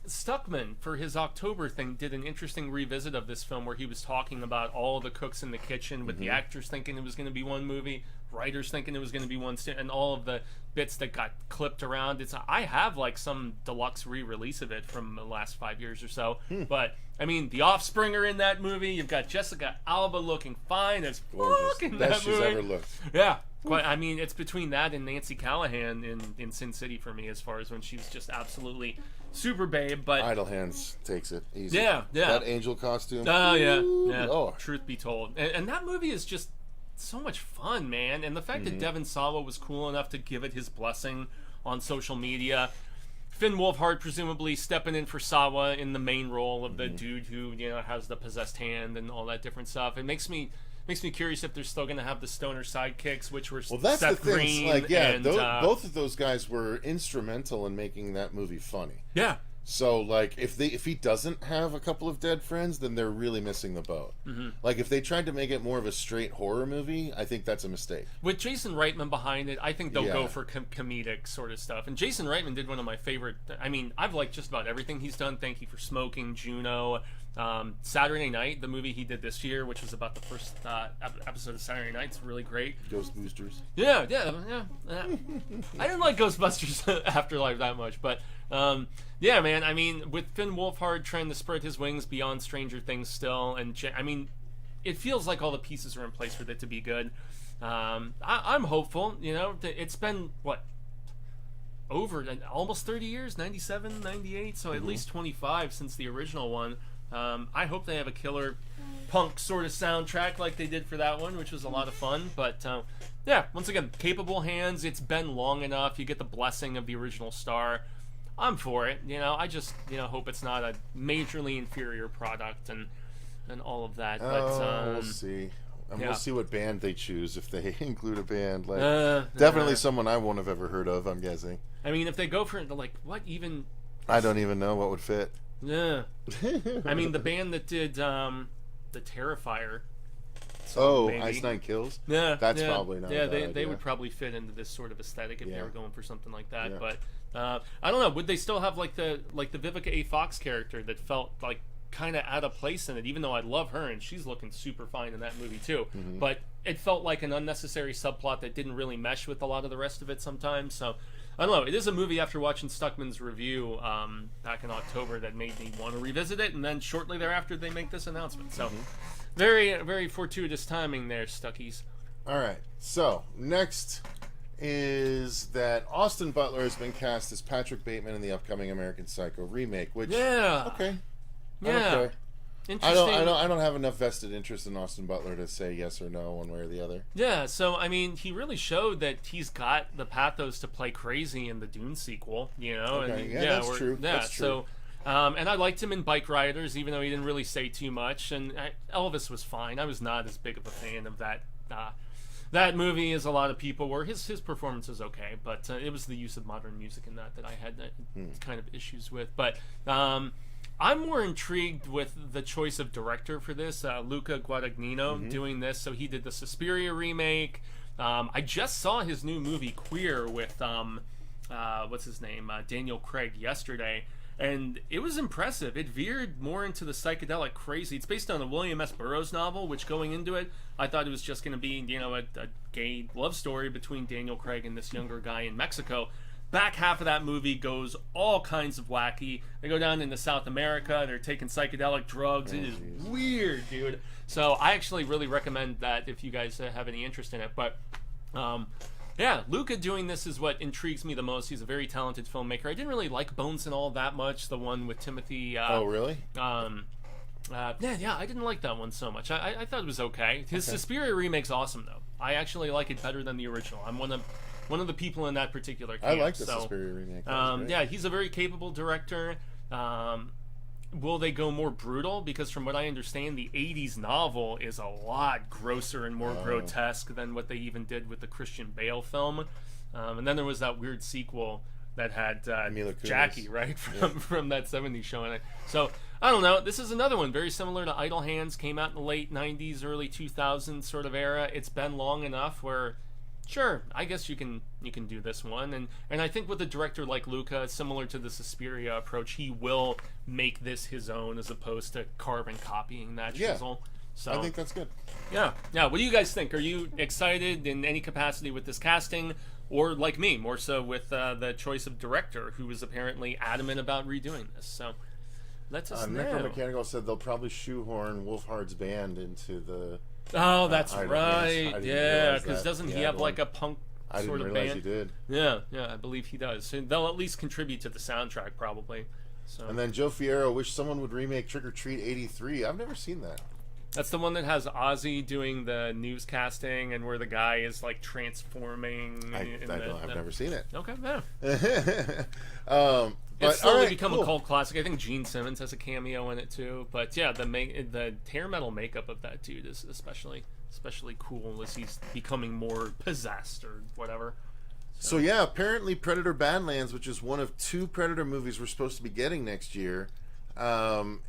Speaker 2: Stuckman, for his October thing, did an interesting revisit of this film where he was talking about all the cooks in the kitchen with the actors thinking it was going to be one movie, writers thinking it was going to be one, and all of the bits that got clipped around. I have like some deluxe re-release of it from the last 5 years or so, but I mean, The Offspring are in that movie. You've got Jessica Alba looking fine as fuck in that
Speaker 1: best
Speaker 2: movie.
Speaker 1: she's ever looked.
Speaker 2: Yeah. Quite, I mean, it's between that and Nancy Callahan in Sin City for me as far as when she was just absolutely super babe. But
Speaker 1: Idle Hands takes it easy.
Speaker 2: Yeah.
Speaker 1: That angel costume.
Speaker 2: Oh, yeah.
Speaker 1: Lord.
Speaker 2: Truth be told. And that movie is just so much fun, man. And the fact that Devon Sawa was cool enough to give it his blessing on social media. Finn Wolfhard presumably stepping in for Sawa in the main role of the dude who has the possessed hand and all that different stuff. It makes me curious if they're still going to have the stoner sidekicks, which were
Speaker 1: that's
Speaker 2: Seth
Speaker 1: the thing.
Speaker 2: Green
Speaker 1: Like,
Speaker 2: and
Speaker 1: both of those guys were instrumental in making that movie funny.
Speaker 2: Yeah.
Speaker 1: So, like, if he doesn't have a couple of dead friends, then they're really missing the boat. Like, if they tried to make it more of a straight horror movie, I think that's a mistake.
Speaker 2: With Jason Reitman behind it, I think they'll go for comedic sort of stuff. And Jason Reitman did one of my favorite. I mean, I've liked just about everything he's done. Thank You for Smoking, Juno, Saturday Night, the movie he did this year, which was about the first episode of Saturday Night. It's really great.
Speaker 1: Ghost Boosters.
Speaker 2: Yeah. I didn't like Ghostbusters Afterlife that much, but yeah, man. I mean, with Finn Wolfhard trying to spread his wings beyond Stranger Things still, and I mean, it feels like all the pieces are in place for it to be good. I'm hopeful. It's been over almost 30 years, 97, 98, so at least 25 since the original one. I hope they have a killer punk sort of soundtrack like they did for that one, which was a lot of fun. But yeah, once again, capable hands. It's been long enough. You get the blessing of the original star. I'm for it. I just hope it's not a majorly inferior product and all of that. But
Speaker 1: we'll see. And we'll see what band they choose if they include a band. Like definitely someone I won't have ever heard of, I'm guessing.
Speaker 2: I mean, if they go for it, like, what even?
Speaker 1: I don't even know what would fit.
Speaker 2: Yeah. I mean, the band that did the Terrifier.
Speaker 1: Ice Nine Kills?
Speaker 2: Yeah.
Speaker 1: That's probably not a bad
Speaker 2: they
Speaker 1: idea.
Speaker 2: would probably fit into this sort of aesthetic if they were going for something like that.
Speaker 1: Yeah.
Speaker 2: But I don't know. Would they still have like the Vivica A. Fox character that felt like kind of out of place in it, even though I love her and she's looking super fine in that movie too. But it felt like an unnecessary subplot that didn't really mesh with a lot of the rest of it sometimes. So I don't know. It is a movie after watching Stuckman's review back in October that made me want to revisit it, and then shortly thereafter they make this announcement. So very, very fortuitous timing there, Stuckies.
Speaker 1: All right. So next is that Austin Butler has been cast as Patrick Bateman in the upcoming American Psycho remake. Which okay.
Speaker 2: Yeah.
Speaker 1: I don't have enough vested interest in Austin Butler to say yes or no one way or the other.
Speaker 2: Yeah, so I mean, he really showed that he's got the pathos to play crazy in the Dune sequel,
Speaker 1: Okay.
Speaker 2: And
Speaker 1: that's true.
Speaker 2: Yeah,
Speaker 1: that's true.
Speaker 2: so And I liked him in Bike Riders, even though he didn't really say too much. And Elvis was fine. I was not as big of a fan of that movie as a lot of people were. His performance was okay, but it was the use of modern music in that I had kind of issues with. But I'm more intrigued with the choice of director for this. Luca Guadagnino doing this. So he did the Suspiria remake. I just saw his new movie Queer with what's his name, Daniel Craig, yesterday, and it was impressive. It veered more into the psychedelic crazy. It's based on a William S. Burroughs novel, which going into it, I thought it was just going to be, a gay love story between Daniel Craig and this younger guy in Mexico. Back half of that movie goes all kinds of wacky. They go down into South America. They're taking psychedelic drugs. It is weird, dude. So I actually really recommend that if you guys have any interest in it. But yeah, Luca doing this is what intrigues me the most. He's a very talented filmmaker. I didn't really like Bones and All that much, the one with Timothy.
Speaker 1: Oh, really?
Speaker 2: Yeah, I didn't like that one so much. I thought it was okay. His Suspiria remake's awesome, though. I actually like it better than the original. I'm one of the people in that particular camp.
Speaker 1: I like the Suspiria remake.
Speaker 2: Yeah, he's a very capable director. Will they go more brutal? Because from what I understand, the 80s novel is a lot grosser and more grotesque than what they even did with the Christian Bale film. And then there was that weird sequel that had Jackie, right, from that 70s show in it. So, I don't know. This is another one very similar to Idle Hands. Came out in the late 90s, early 2000s sort of era. It's been long enough where... Sure, I guess you can do this one, and I think with a director like Luca, similar to the Suspiria approach, he will make this his own as opposed to carbon copying that chisel. So
Speaker 1: I think that's good.
Speaker 2: Yeah. What do you guys think? Are you excited in any capacity with this casting, or like me, more so with the choice of director, who is apparently adamant about redoing this? So let us know.
Speaker 1: Necromechanical said they'll probably shoehorn Wolfhard's band into the.
Speaker 2: Oh, that's right. Yeah, because doesn't he have like a punk sort of band?
Speaker 1: I didn't realize he did.
Speaker 2: Yeah, I believe he does. So they'll at least contribute to the soundtrack, probably. So.
Speaker 1: And then Joe Fierro, wish someone would remake Trick or Treat '83. I've never seen that.
Speaker 2: That's the one that has Ozzy doing the newscasting and where the guy is like transforming.
Speaker 1: I've never seen it.
Speaker 2: Okay, yeah.
Speaker 1: But,
Speaker 2: it's slowly become a cult classic. I think Gene Simmons has a cameo in it too. But yeah, the hair metal makeup of that dude is especially cool as he's becoming more possessed or whatever.
Speaker 1: So yeah, apparently Predator Badlands, which is one of 2 Predator movies we're supposed to be getting next year,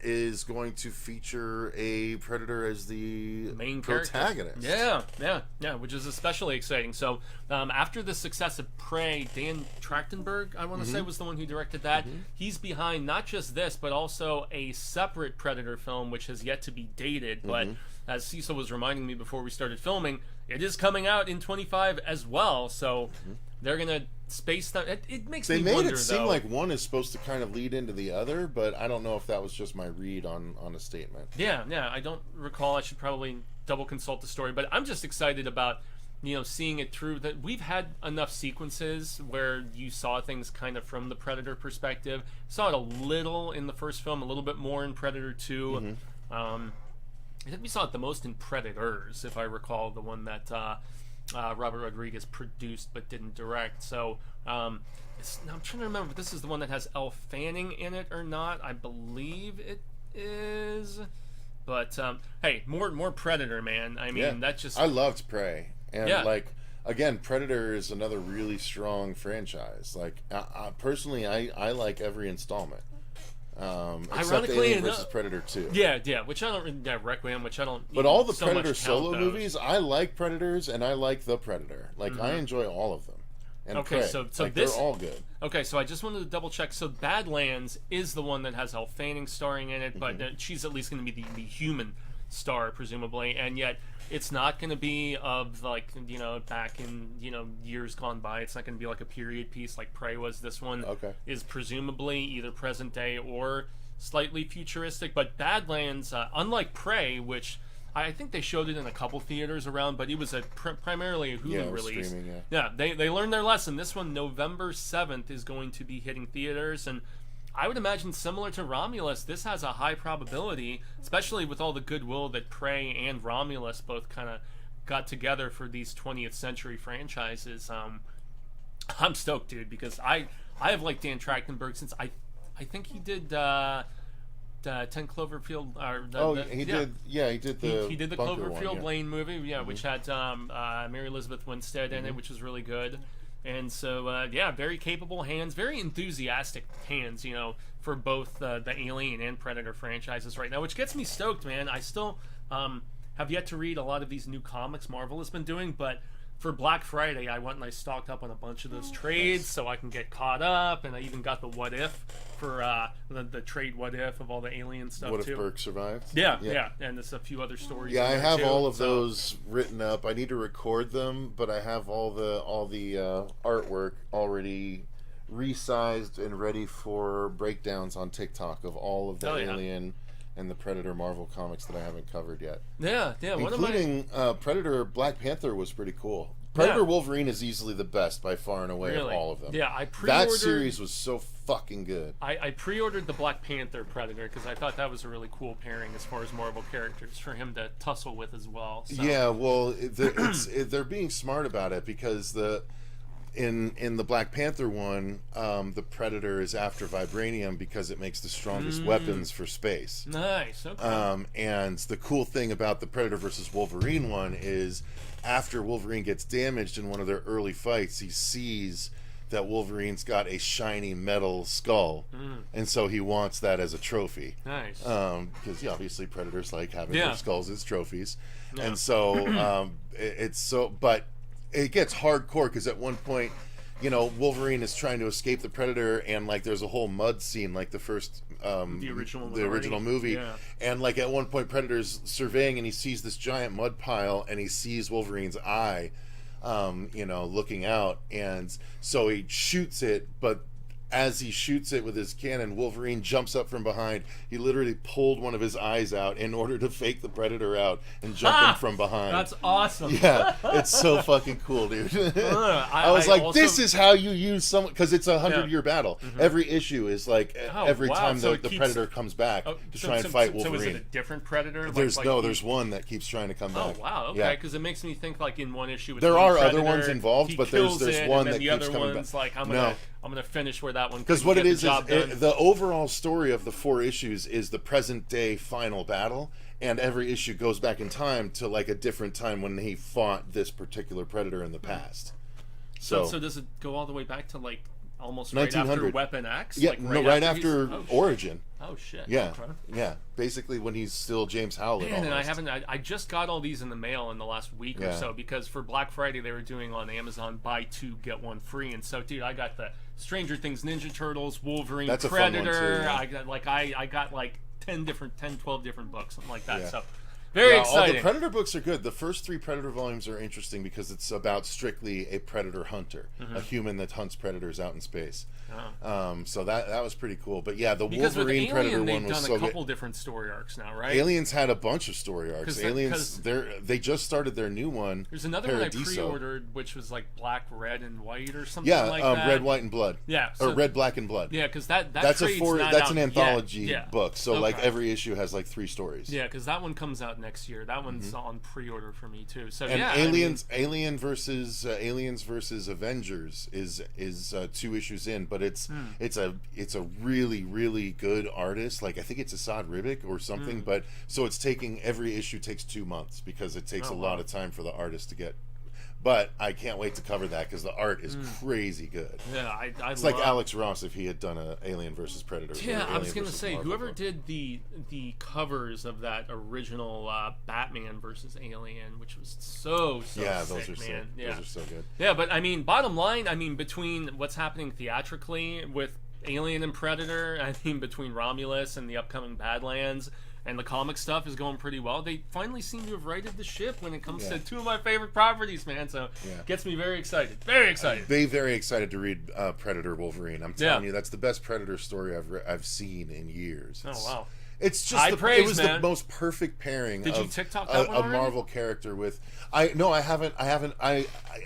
Speaker 1: is going to feature a Predator as the
Speaker 2: main
Speaker 1: protagonist.
Speaker 2: Yeah, which is especially exciting. So after the success of Prey, Dan Trachtenberg, I want to say, was the one who directed that. He's behind not just this, but also a separate Predator film, which has yet to be dated. But as Cecil was reminding me before we started filming, it is coming out in 25 as well. So they're going to space that. It makes me wonder,
Speaker 1: They made it seem like one is supposed to kind of lead into the other, but I don't know if that was just my read on a statement.
Speaker 2: Yeah, I don't recall. I should probably double consult the story, but I'm just excited about seeing it through. That we've had enough sequences where you saw things kind of from the Predator perspective. Saw it a little in the first film, a little bit more in Predator 2. I think we saw it the most in Predators, if I recall, the one that Robert Rodriguez produced but didn't direct. So I'm trying to remember if this is the one that has Elle Fanning in it or not. I believe it is. But hey, more Predator, man. I mean, that just...
Speaker 1: I loved Prey. And again, Predator is another really strong franchise. Like, personally, I like every installment. Except Alien vs. Predator 2.
Speaker 2: Yeah, which I don't... Requiem, which I don't...
Speaker 1: But all the Predator solo movies, I like Predators, and I like The Predator. Like, I enjoy all of them. And
Speaker 2: okay,
Speaker 1: Prey.
Speaker 2: so
Speaker 1: they're all good.
Speaker 2: Okay, so I just wanted to double check. So Badlands is the one that has Elle Fanning starring in it, but she's at least going to be the human star, presumably, and yet it's not going to be of like back in years gone by. It's not going to be like a period piece like Prey was. This one is presumably either present day or slightly futuristic. But Badlands, unlike Prey, which I think they showed it in a couple theaters around, but it was primarily a Hulu release.
Speaker 1: Streaming,
Speaker 2: they learned their lesson. This one, November 7th, is going to be hitting theaters, and I would imagine similar to Romulus, this has a high probability, especially with all the goodwill that Prey and Romulus both kind of got together for these 20th century franchises. I'm stoked, dude, because I have liked Dan Trachtenberg since I think he did 10 Cloverfield.
Speaker 1: He did the
Speaker 2: he did the
Speaker 1: bunker
Speaker 2: Cloverfield
Speaker 1: one,
Speaker 2: Lane movie, which had Mary Elizabeth Winstead in it, which was really good. And so, very capable hands, very enthusiastic hands, for both the Alien and Predator franchises right now, which gets me stoked, man. I still have yet to read a lot of these new comics Marvel has been doing, but for Black Friday, I went and I stocked up on a bunch of those trades so I can get caught up, and I even got the What If for the trade What If of all the Alien stuff
Speaker 1: What
Speaker 2: too.
Speaker 1: If Burke survived?
Speaker 2: Yeah, and there's a few other stories.
Speaker 1: Yeah,
Speaker 2: in
Speaker 1: I
Speaker 2: there
Speaker 1: have
Speaker 2: too,
Speaker 1: all of those written up. I need to record them, but I have all the artwork already resized and ready for breakdowns on TikTok of all of the Alien and the Predator Marvel comics that I haven't covered yet.
Speaker 2: Yeah.
Speaker 1: Including Predator Black Panther was pretty cool. Predator Wolverine is easily the best by far and away of all of them.
Speaker 2: Yeah, I pre-ordered...
Speaker 1: That series was so fucking good.
Speaker 2: I pre-ordered the Black Panther Predator because I thought that was a really cool pairing as far as Marvel characters for him to tussle with as well. So.
Speaker 1: Yeah, well, they're being smart about it because in the Black Panther one, the Predator is after vibranium because it makes the strongest weapons for space.
Speaker 2: Nice. Okay.
Speaker 1: And the cool thing about the Predator versus Wolverine one is after Wolverine gets damaged in one of their early fights, he sees that Wolverine's got a shiny metal skull, and so he wants that as a trophy.
Speaker 2: Nice.
Speaker 1: Because obviously Predators like having their skulls as trophies, and so but it gets hardcore because at one point, Wolverine is trying to escape the Predator, and like there's a whole mud scene, like the first the original movie, and like at one point Predator's surveying and he sees this giant mud pile and he sees Wolverine's eye, looking out, and so he shoots it, but as he shoots it with his cannon, Wolverine jumps up from behind. He literally pulled one of his eyes out in order to fake the Predator out and jump him from behind.
Speaker 2: That's awesome.
Speaker 1: Yeah, it's so fucking cool, dude. I was like, this is how you use someone, because it's a 100-year battle. Every issue is like every time the Predator comes back to try and fight Wolverine.
Speaker 2: So is it a different Predator?
Speaker 1: There's one that keeps trying to come back.
Speaker 2: Oh wow, okay, because it makes me think like in one issue.
Speaker 1: There are other ones involved, but there's one that keeps coming back.
Speaker 2: Like I'm gonna finish where that one.
Speaker 1: Because what it is the overall story of the 4 issues is the present day final battle, and every issue goes back in time to like a different time when he fought this particular Predator in the past. So
Speaker 2: does it go all the way back to like almost right after Weapon X?
Speaker 1: Yeah,
Speaker 2: like
Speaker 1: right after Origin.
Speaker 2: Oh shit.
Speaker 1: Yeah, yeah. Basically, when he's still James Howlett.
Speaker 2: Man, and I just got all these in the mail in the last week or so because for Black Friday they were doing on Amazon buy 2 get 1 free, and so dude, I got the Stranger Things Ninja Turtles, Wolverine,
Speaker 1: That's
Speaker 2: Predator.
Speaker 1: A fun one too,
Speaker 2: I got like 12 different books, something like that. Yeah. So very exciting.
Speaker 1: All the Predator books are good. The first 3 Predator volumes are interesting because it's about strictly a Predator hunter, a human that hunts predators out in space. So that was pretty cool. But yeah, the Wolverine Predator one was so good. They've done a couple
Speaker 2: different story arcs now, right?
Speaker 1: Aliens had a bunch of story arcs. Aliens, they just started their new one.
Speaker 2: There's another one I pre-ordered, which was like black, red, and white or something like that.
Speaker 1: Red, white, and blood.
Speaker 2: Yeah,
Speaker 1: or red, black, and blood.
Speaker 2: Yeah, because that's
Speaker 1: an anthology book. So like every issue has like 3 stories.
Speaker 2: Yeah, because that one comes out next year. That one's on pre-order for me too. So
Speaker 1: and Aliens versus Avengers is 2 issues in, but it's a really, really good artist. Like I think it's Assad Ribic or something. But so it's taking every issue takes 2 months because it takes a lot of time for the artist to get. But I can't wait to cover that because the art is crazy good.
Speaker 2: Yeah,
Speaker 1: it's like Alex Ross if he had done a Alien versus Predator.
Speaker 2: Yeah, I was gonna say whoever did the covers of that original Batman versus Alien, which was so sick,
Speaker 1: those are
Speaker 2: man.
Speaker 1: Those are so good.
Speaker 2: Yeah, but I mean, bottom line, between what's happening theatrically with Alien and Predator, between Romulus and the upcoming Badlands. And the comic stuff is going pretty well. They finally seem to have righted the ship when it comes to 2 of my favorite properties, man. So gets me very excited. Very excited.
Speaker 1: Very excited to read Predator Wolverine. I'm telling you, that's the best Predator story I've seen in years.
Speaker 2: Oh wow!
Speaker 1: It's just the most perfect pairing.
Speaker 2: Did you TikTok that one
Speaker 1: a Marvel character with. I haven't.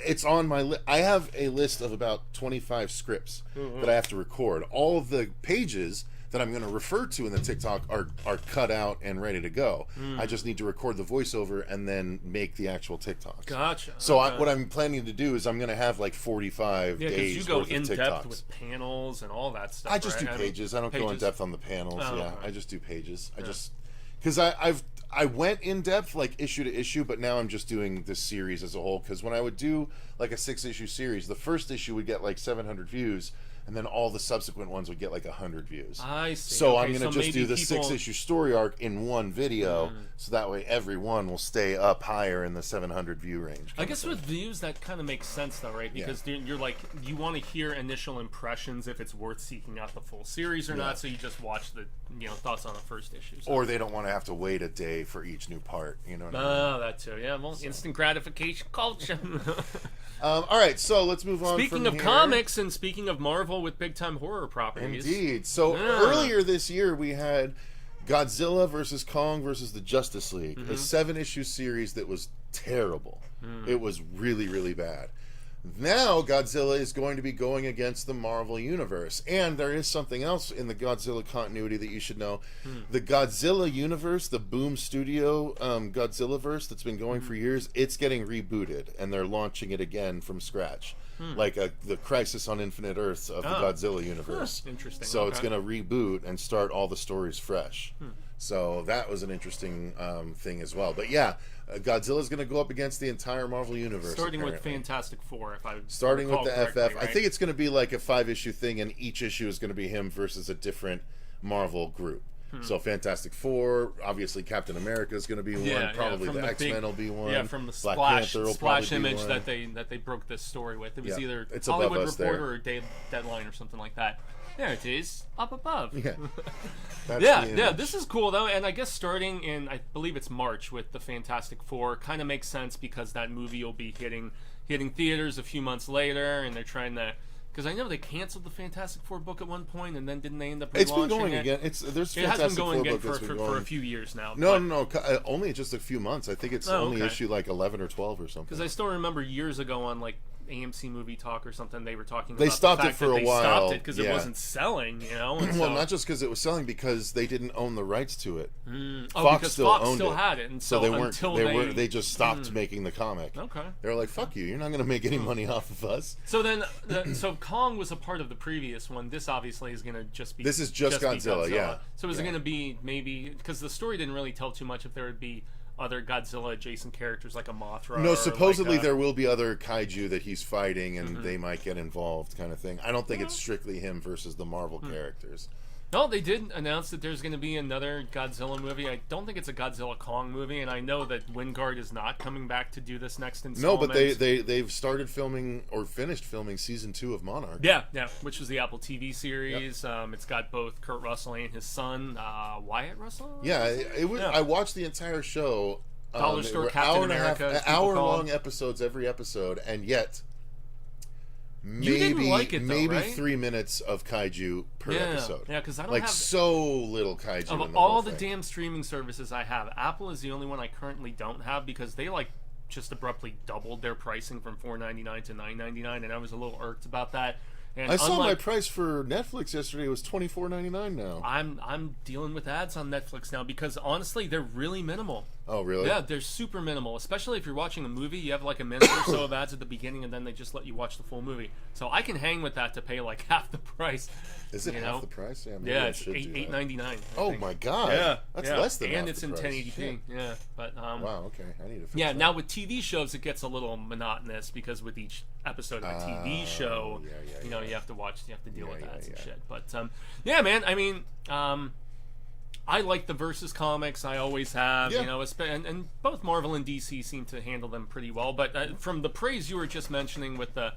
Speaker 1: It's on my list. I have a list of about 25 scripts that I have to record. All of the pages that I'm going to refer to in the TikTok are cut out and ready to go. I just need to record the voiceover and then make the actual TikToks.
Speaker 2: Gotcha.
Speaker 1: So what I'm planning to do is I'm going to have like 45 days
Speaker 2: you go
Speaker 1: worth
Speaker 2: in
Speaker 1: of TikToks.
Speaker 2: depth with panels and all that stuff.
Speaker 1: I just
Speaker 2: right?
Speaker 1: do pages. I don't go in depth on the panels.
Speaker 2: Oh,
Speaker 1: yeah,
Speaker 2: okay.
Speaker 1: I just do pages. I just because I went in depth like issue to issue, but now I'm just doing this series as a whole. Because when I would do like a 6-issue series, the first issue would get like 700 views. And then all the subsequent ones would get like 100 views.
Speaker 2: I see.
Speaker 1: So I'm going to just do the 6-issue story arc in one video, so that way every one will stay up higher in the 700 view range.
Speaker 2: I guess with views that kind of makes sense though, right? Because you're like, you want to hear initial impressions if it's worth seeking out the full series or not. So you just watch the thoughts on the first issue. So.
Speaker 1: Or they don't want to have to wait a day for each new part. You know what I mean?
Speaker 2: Oh, that too. Yeah, well, instant gratification culture.
Speaker 1: All right, so let's move on.
Speaker 2: Speaking of comics and speaking of Marvel with big-time horror properties.
Speaker 1: Indeed. So earlier this year, we had Godzilla versus Kong versus the Justice League, a 7-issue series that was terrible. It was really, really bad. Now Godzilla is going to be going against the Marvel Universe. And there is something else in the Godzilla continuity that you should know. The Godzilla universe, the Boom Studio Godzillaverse that's been going for years, it's getting rebooted. And they're launching it again from scratch. Like the Crisis on Infinite Earths of the Godzilla universe.
Speaker 2: Interesting.
Speaker 1: So it's going to reboot and start all the stories fresh. So that was an interesting thing as well. But yeah, Godzilla's going to go up against the entire Marvel universe.
Speaker 2: Starting with Fantastic Four, if I
Speaker 1: starting with the FF.
Speaker 2: Right?
Speaker 1: I think it's going to be like a 5-issue thing, and each issue is going to be him versus a different Marvel group. So Fantastic Four, obviously Captain America is going to be one. Probably the X-Men will be one.
Speaker 2: Yeah, from the
Speaker 1: Black Panther will
Speaker 2: splash
Speaker 1: probably
Speaker 2: image
Speaker 1: be
Speaker 2: that they broke this story with. It was either
Speaker 1: it's
Speaker 2: Hollywood
Speaker 1: above us
Speaker 2: Reporter
Speaker 1: there.
Speaker 2: or Deadline or something like that. There it is, up above.
Speaker 1: Yeah.
Speaker 2: This is cool though, and I guess starting in, I believe it's March with the Fantastic Four, kind of makes sense because that movie will be hitting theaters a few months later, and they're trying to. Because I know they canceled the Fantastic Four book at one point, and then didn't they end up relaunching it?
Speaker 1: It's been going again. It has been going again
Speaker 2: for a few years now.
Speaker 1: No, only just a few months. I think it's only issue like 11 or 12 or something.
Speaker 2: Because I still remember years ago on like AMC Movie Talk or something, they were talking about
Speaker 1: they stopped
Speaker 2: the
Speaker 1: it
Speaker 2: fact
Speaker 1: for
Speaker 2: that
Speaker 1: a
Speaker 2: they
Speaker 1: while.
Speaker 2: Stopped it because it wasn't selling, and
Speaker 1: well, not just because it was selling, because they didn't own the rights to it.
Speaker 2: Fox still had it, and
Speaker 1: so they weren't. They just stopped making the comic.
Speaker 2: Okay,
Speaker 1: they were like, "Fuck you! You're not going to make any money off of us."
Speaker 2: So then, so Kong was a part of the previous one. This obviously is going to just be.
Speaker 1: This is just Godzilla, yeah.
Speaker 2: So is it going to be maybe because the story didn't really tell too much if there would be other Godzilla adjacent characters like a Mothra?
Speaker 1: No, supposedly there will be other kaiju that he's fighting, and they might get involved, kind of thing. I don't think it's strictly him versus the Marvel characters.
Speaker 2: No, they did announce that there's going to be another Godzilla movie. I don't think it's a Godzilla Kong movie, and I know that Wingard is not coming back to do this next installment.
Speaker 1: No, but they've started filming or finished filming season 2 of Monarch.
Speaker 2: Yeah, which was the Apple TV series. Yep. It's got both Kurt Russell and his son Wyatt Russell.
Speaker 1: Yeah, it was. Yeah. I watched the entire show.
Speaker 2: Dollar Store Captain America,
Speaker 1: hour-long episodes every episode, and yet.
Speaker 2: You didn't like it, though,
Speaker 1: maybe
Speaker 2: right?
Speaker 1: 3 minutes of kaiju per episode.
Speaker 2: Yeah, because I don't
Speaker 1: have
Speaker 2: so
Speaker 1: little kaiju.
Speaker 2: Of all the damn streaming services I have, Apple is the only one I currently don't have because they just abruptly doubled their pricing from $4.99 to $9.99, and I was a little irked about that. And
Speaker 1: I saw my price for Netflix yesterday. It was $24.99 now.
Speaker 2: I'm dealing with ads on Netflix now because honestly, they're really minimal.
Speaker 1: Oh, really?
Speaker 2: Yeah, they're super minimal. Especially if you're watching a movie, you have like a minute or so of ads at the beginning, and then they just let you watch the full movie. So I can hang with that to pay like half the price.
Speaker 1: Is it half the price?
Speaker 2: Yeah, it's $8.99.
Speaker 1: Oh my god!
Speaker 2: Yeah,
Speaker 1: that's less than half
Speaker 2: and it's
Speaker 1: the
Speaker 2: in
Speaker 1: price.
Speaker 2: 1080p. Shit. Yeah, but
Speaker 1: wow. Okay, I need to. Fix that.
Speaker 2: Now with TV shows, it gets a little monotonous because with each episode of a TV show, you know, you have to deal with ads and shit. But yeah, man. I mean, I like the Versus comics. I always have. You know, and both Marvel and DC seem to handle them pretty well. But from the praise you were just mentioning with the.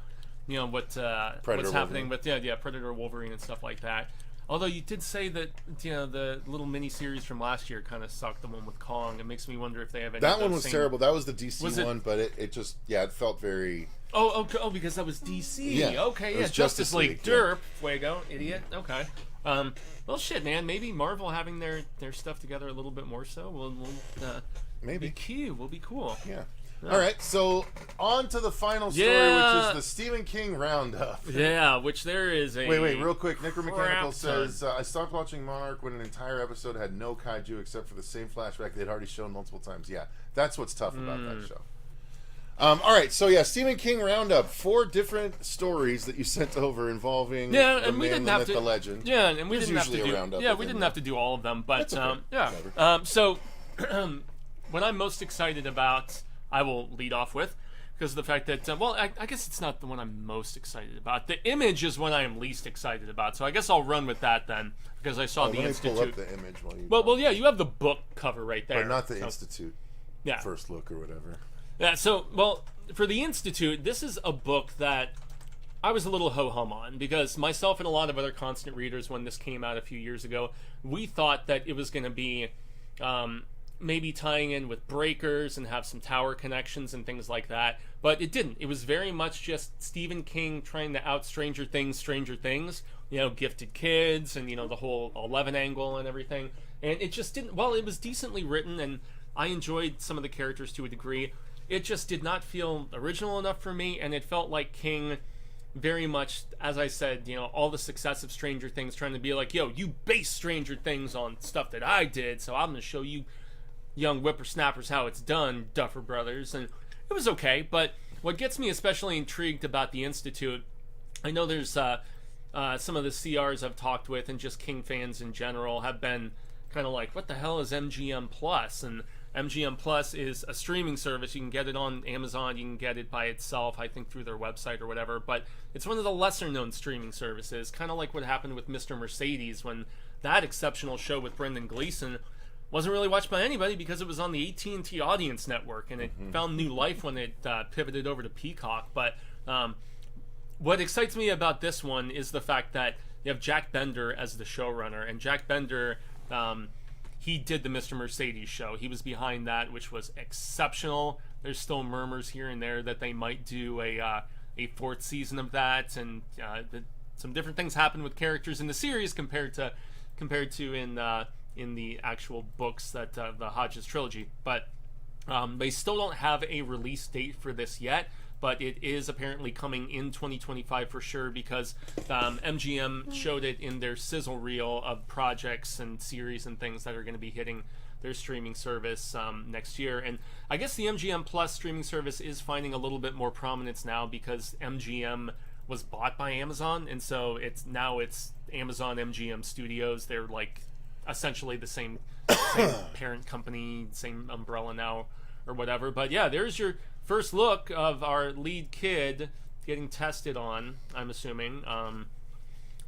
Speaker 2: You know what's happening with Predator, Wolverine, and stuff like that. Although you did say that the little mini series from last year kind of sucked, the one with Kong. It makes me wonder if they have any.
Speaker 1: That one was terrible. That was the DC one, but it just it felt very.
Speaker 2: Oh, because that was DC.
Speaker 1: Yeah.
Speaker 2: Okay, yeah, Justice League. Derp, Fuego, idiot. Okay. Well, shit, man. Maybe Marvel having their stuff together a little bit more so will
Speaker 1: maybe
Speaker 2: be cool. Will be cool.
Speaker 1: Yeah. All right, so on to the final story, which is the Stephen King roundup.
Speaker 2: Yeah, which there is a...
Speaker 1: Wait, real quick. Necromechanical
Speaker 2: crap
Speaker 1: says, I stopped watching Monarch when an entire episode had no kaiju except for the same flashback they'd already shown multiple times. Yeah, that's what's tough about that show. All right, so yeah, Stephen King roundup. 4 different stories that you sent over involving the
Speaker 2: and we
Speaker 1: man,
Speaker 2: didn't
Speaker 1: the
Speaker 2: have
Speaker 1: myth,
Speaker 2: to,
Speaker 1: the legend.
Speaker 2: Yeah, and we
Speaker 1: There's
Speaker 2: didn't have to
Speaker 1: usually
Speaker 2: do...
Speaker 1: a roundup
Speaker 2: Yeah, we
Speaker 1: within
Speaker 2: didn't
Speaker 1: there.
Speaker 2: have to do all of them, but
Speaker 1: That's okay.
Speaker 2: yeah.
Speaker 1: Whatever.
Speaker 2: So, what I'm most excited about, I will lead off with, because of the fact that, I guess it's not the one I'm most excited about. The Image is one I am least excited about, so I guess I'll run with that then, because I saw the
Speaker 1: let me
Speaker 2: Institute.
Speaker 1: pull up the image while you...
Speaker 2: Well, yeah, you have the book cover right there.
Speaker 1: But not the Institute.
Speaker 2: Yeah.
Speaker 1: First look or whatever.
Speaker 2: Yeah, so, for the Institute, this is a book that I was a little ho-hum on, because myself and a lot of other constant readers, when this came out a few years ago, we thought that it was going to be maybe tying in with Breakers and have some tower connections and things like that, but it didn't. It was very much just Stephen King trying to out Stranger Things, gifted kids, and, the whole 11 angle and everything, and it just didn't... Well, it was decently written, and I enjoyed some of the characters to a degree. It just did not feel original enough for me, and it felt like King very much, as I said, all the success of Stranger Things trying to be like, yo, you base Stranger Things on stuff that I did, so I'm going to show you young whippersnappers how it's done, Duffer Brothers. And it was okay, but what gets me especially intrigued about the Institute, I know there's some of the CRs I've talked with and just King fans in general have been kind of like, what the hell is MGM Plus? And MGM Plus is a streaming service. You can get it on Amazon. You can get it by itself, I think, through their website or whatever. But it's one of the lesser-known streaming services, kind of like what happened with Mr. Mercedes when that exceptional show with Brendan Gleeson wasn't really watched by anybody because it was on the AT&T Audience Network, and it found new life when it pivoted over to Peacock. But what excites me about this one is the fact that you have Jack Bender as the showrunner, and Jack Bender... he did the Mr. Mercedes show. He was behind that, which was exceptional. There's still murmurs here and there that they might do a 4th season of that, and some different things happen with characters in the series compared to in the actual books that the Hodges trilogy. But they still don't have a release date for this yet. But it is apparently coming in 2025 for sure, because MGM showed it in their sizzle reel of projects and series and things that are going to be hitting their streaming service next year. And I guess the MGM Plus streaming service is finding a little bit more prominence now because MGM was bought by Amazon, and so it's Amazon MGM Studios. They're like essentially the same parent company, same umbrella now or whatever. But yeah, there's your first look of our lead kid getting tested on, I'm assuming.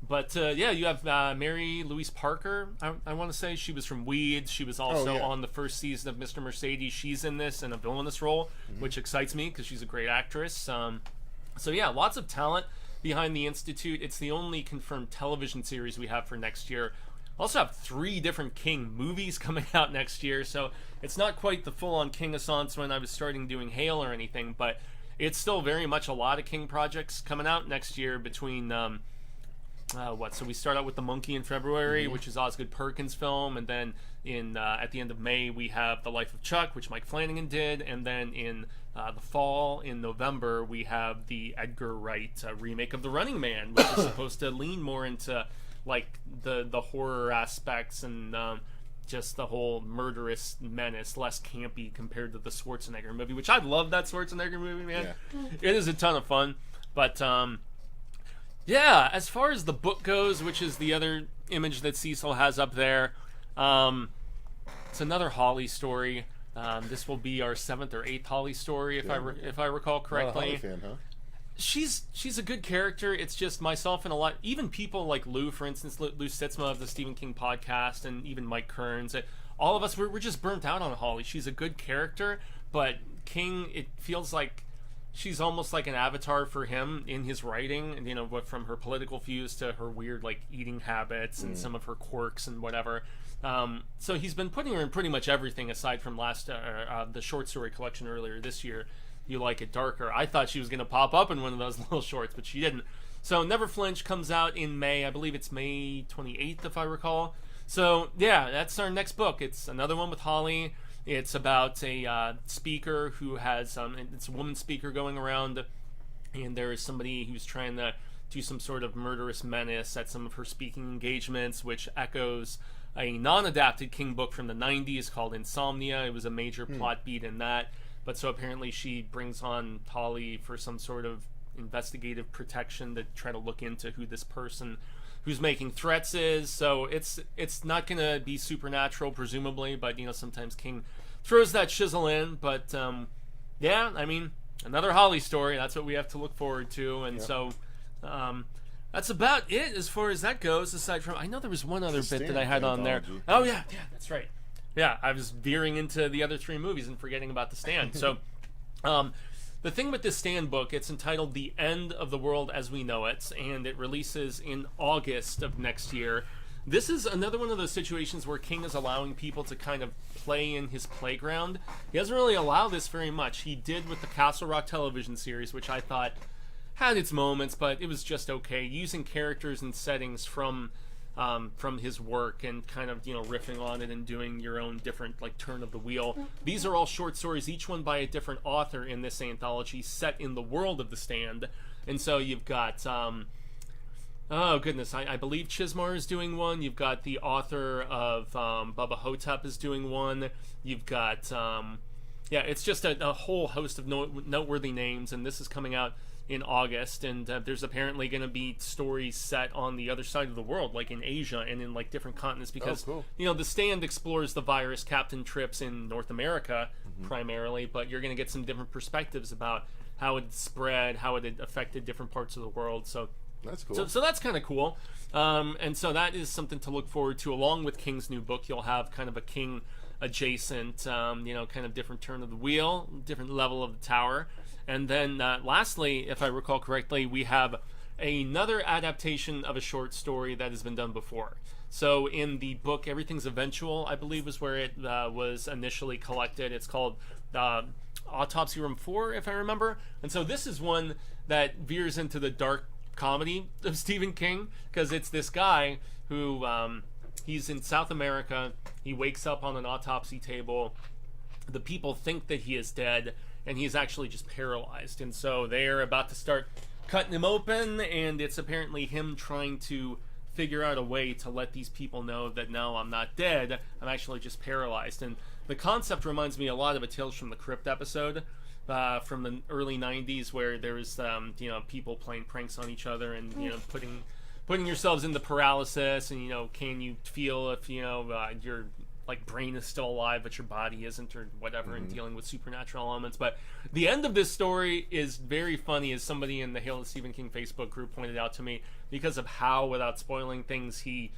Speaker 2: But you have Mary Louise Parker, I want to say. She was from Weeds. She was also on the first season of Mr. Mercedes. She's in this in a villainous role, which excites me because she's a great actress. So yeah, lots of talent behind the Institute. It's the only confirmed television series we have for next year. Also have 3 different King movies coming out next year, so it's not quite the full-on King-assance when I was starting doing Hail or anything, but it's still very much a lot of King projects coming out next year between, so we start out with The Monkey in February, which is Osgood Perkins' film, and then at the end of May we have The Life of Chuck, which Mike Flanagan did, and then in the fall, in November, we have the Edgar Wright remake of The Running Man, which is supposed to lean more into like the horror aspects and just the whole murderous menace, less campy compared to the Schwarzenegger movie, which I love that Schwarzenegger movie, man. Yeah. It is a ton of fun. But as far as the book goes, which is the other image that Cecil has up there, it's another Holly story. This will be our 7th or 8th Holly story, if I recall correctly.
Speaker 1: Not a Holly fan, huh?
Speaker 2: She's a good character. It's just myself and even people like Lou, for instance, Lou Sitzma of the Stephen King podcast, and even Mike Kearns. All of us, we're just burnt out on Holly. She's a good character, but King, it feels like she's almost like an avatar for him in his writing, and from her political views to her weird like eating habits and some of her quirks and whatever. So he's been putting her in pretty much everything aside from the short story collection earlier this year. You Like It Darker. I thought she was going to pop up in one of those little shorts, but she didn't. So Never Flinch comes out in May. I believe it's May 28th, if I recall. So, yeah, that's our next book. It's another one with Holly. It's about a speaker who has it's a woman speaker going around, and there is somebody who's trying to do some sort of murderous menace at some of her speaking engagements, which echoes a non-adapted King book from the 90s called Insomnia. It was a major plot beat in that. But so apparently she brings on Holly for some sort of investigative protection to try to look into who this person who's making threats is. So it's not going to be supernatural, presumably, but, sometimes King throws that chisel in. But, yeah, I mean, another Holly story. That's what we have to look forward to. And so that's about it as far as that goes, aside from, I know there was one other bit that I had on there. Oh, yeah, that's right. Yeah, I was veering into the other 3 movies and forgetting about The Stand. So, the thing with this Stand book, it's entitled The End of the World as We Know It, and it releases in August of next year. This is another one of those situations where King is allowing people to kind of play in his playground. He doesn't really allow this very much. He did with the Castle Rock television series, which I thought had its moments, but it was just okay. Using characters and settings from his work and kind of, riffing on it and doing your own different, turn of the wheel. These are all short stories, each one by a different author in this anthology set in the world of The Stand. And so you've got, oh goodness, I believe Chismar is doing one. You've got the author of Bubba Hotep is doing one. You've got, it's just a whole host of noteworthy names, and this is coming out in August, and there's apparently going to be stories set on the other side of the world, like in Asia and in different continents, because The Stand explores the virus captain trips in North America primarily, but you're going to get some different perspectives about how it spread, how it had affected different parts of the world. So
Speaker 1: that's cool.
Speaker 2: So that's kind of cool, and so that is something to look forward to. Along with King's new book, you'll have kind of a King adjacent, kind of different turn of the wheel, different level of the tower. And then lastly, if I recall correctly, we have another adaptation of a short story that has been done before. So in the book Everything's Eventual, I believe was where it was initially collected. It's called Autopsy Room 4, if I remember. And so this is one that veers into the dark comedy of Stephen King, because it's this guy who he's in South America. He wakes up on an autopsy table. The people think that he is dead, and he's actually just paralyzed. And so they're about to start cutting him open, and it's apparently him trying to figure out a way to let these people know that, no, I'm not dead, I'm actually just paralyzed. And the concept reminds me a lot of a Tales from the Crypt episode from the early 90s, where there was, people playing pranks on each other and, putting yourselves into paralysis, and, can you feel if, your brain is still alive but your body isn't, or whatever, and dealing with supernatural elements. But the end of this story is very funny, as somebody in the Hail to Stephen King Facebook group pointed out to me, because of how, without spoiling things, he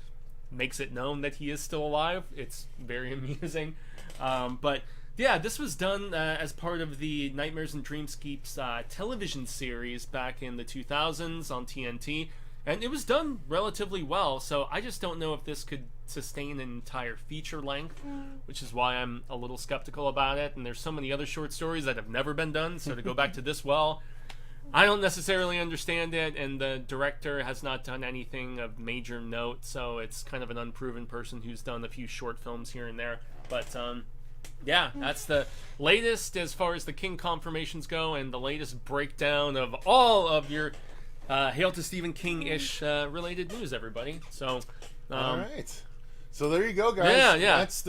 Speaker 2: makes it known that he is still alive. It's very amusing. But yeah, this was done as part of the Nightmares and Dreamscapes television series back in the 2000s on TNT. And it was done relatively well, so I just don't know if this could sustain an entire feature length, which is why I'm a little skeptical about it. And there's so many other short stories that have never been done, so to go back to this I don't necessarily understand it, and the director has not done anything of major note, so it's kind of an unproven person who's done a few short films here and there. But yeah, that's the latest as far as the King confirmations go, and the latest breakdown of all of your Hail to Stephen King-ish related news, everybody. So,
Speaker 1: all right. So there you go, guys.
Speaker 2: Yeah.
Speaker 1: That's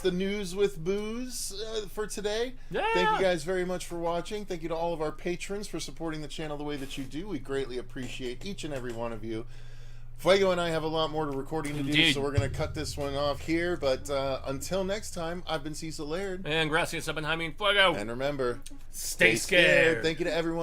Speaker 1: the news with booze for today.
Speaker 2: Yeah.
Speaker 1: Thank you guys very much for watching. Thank you to all of our patrons for supporting the channel the way that you do. We greatly appreciate each and every one of you. Fuego and I have a lot more recording to do, so we're going to cut this one off here. But until next time, I've been Cecil Laird.
Speaker 2: And gracias, Jaime and Fuego.
Speaker 1: And remember,
Speaker 2: stay scared.
Speaker 1: Thank you to everyone.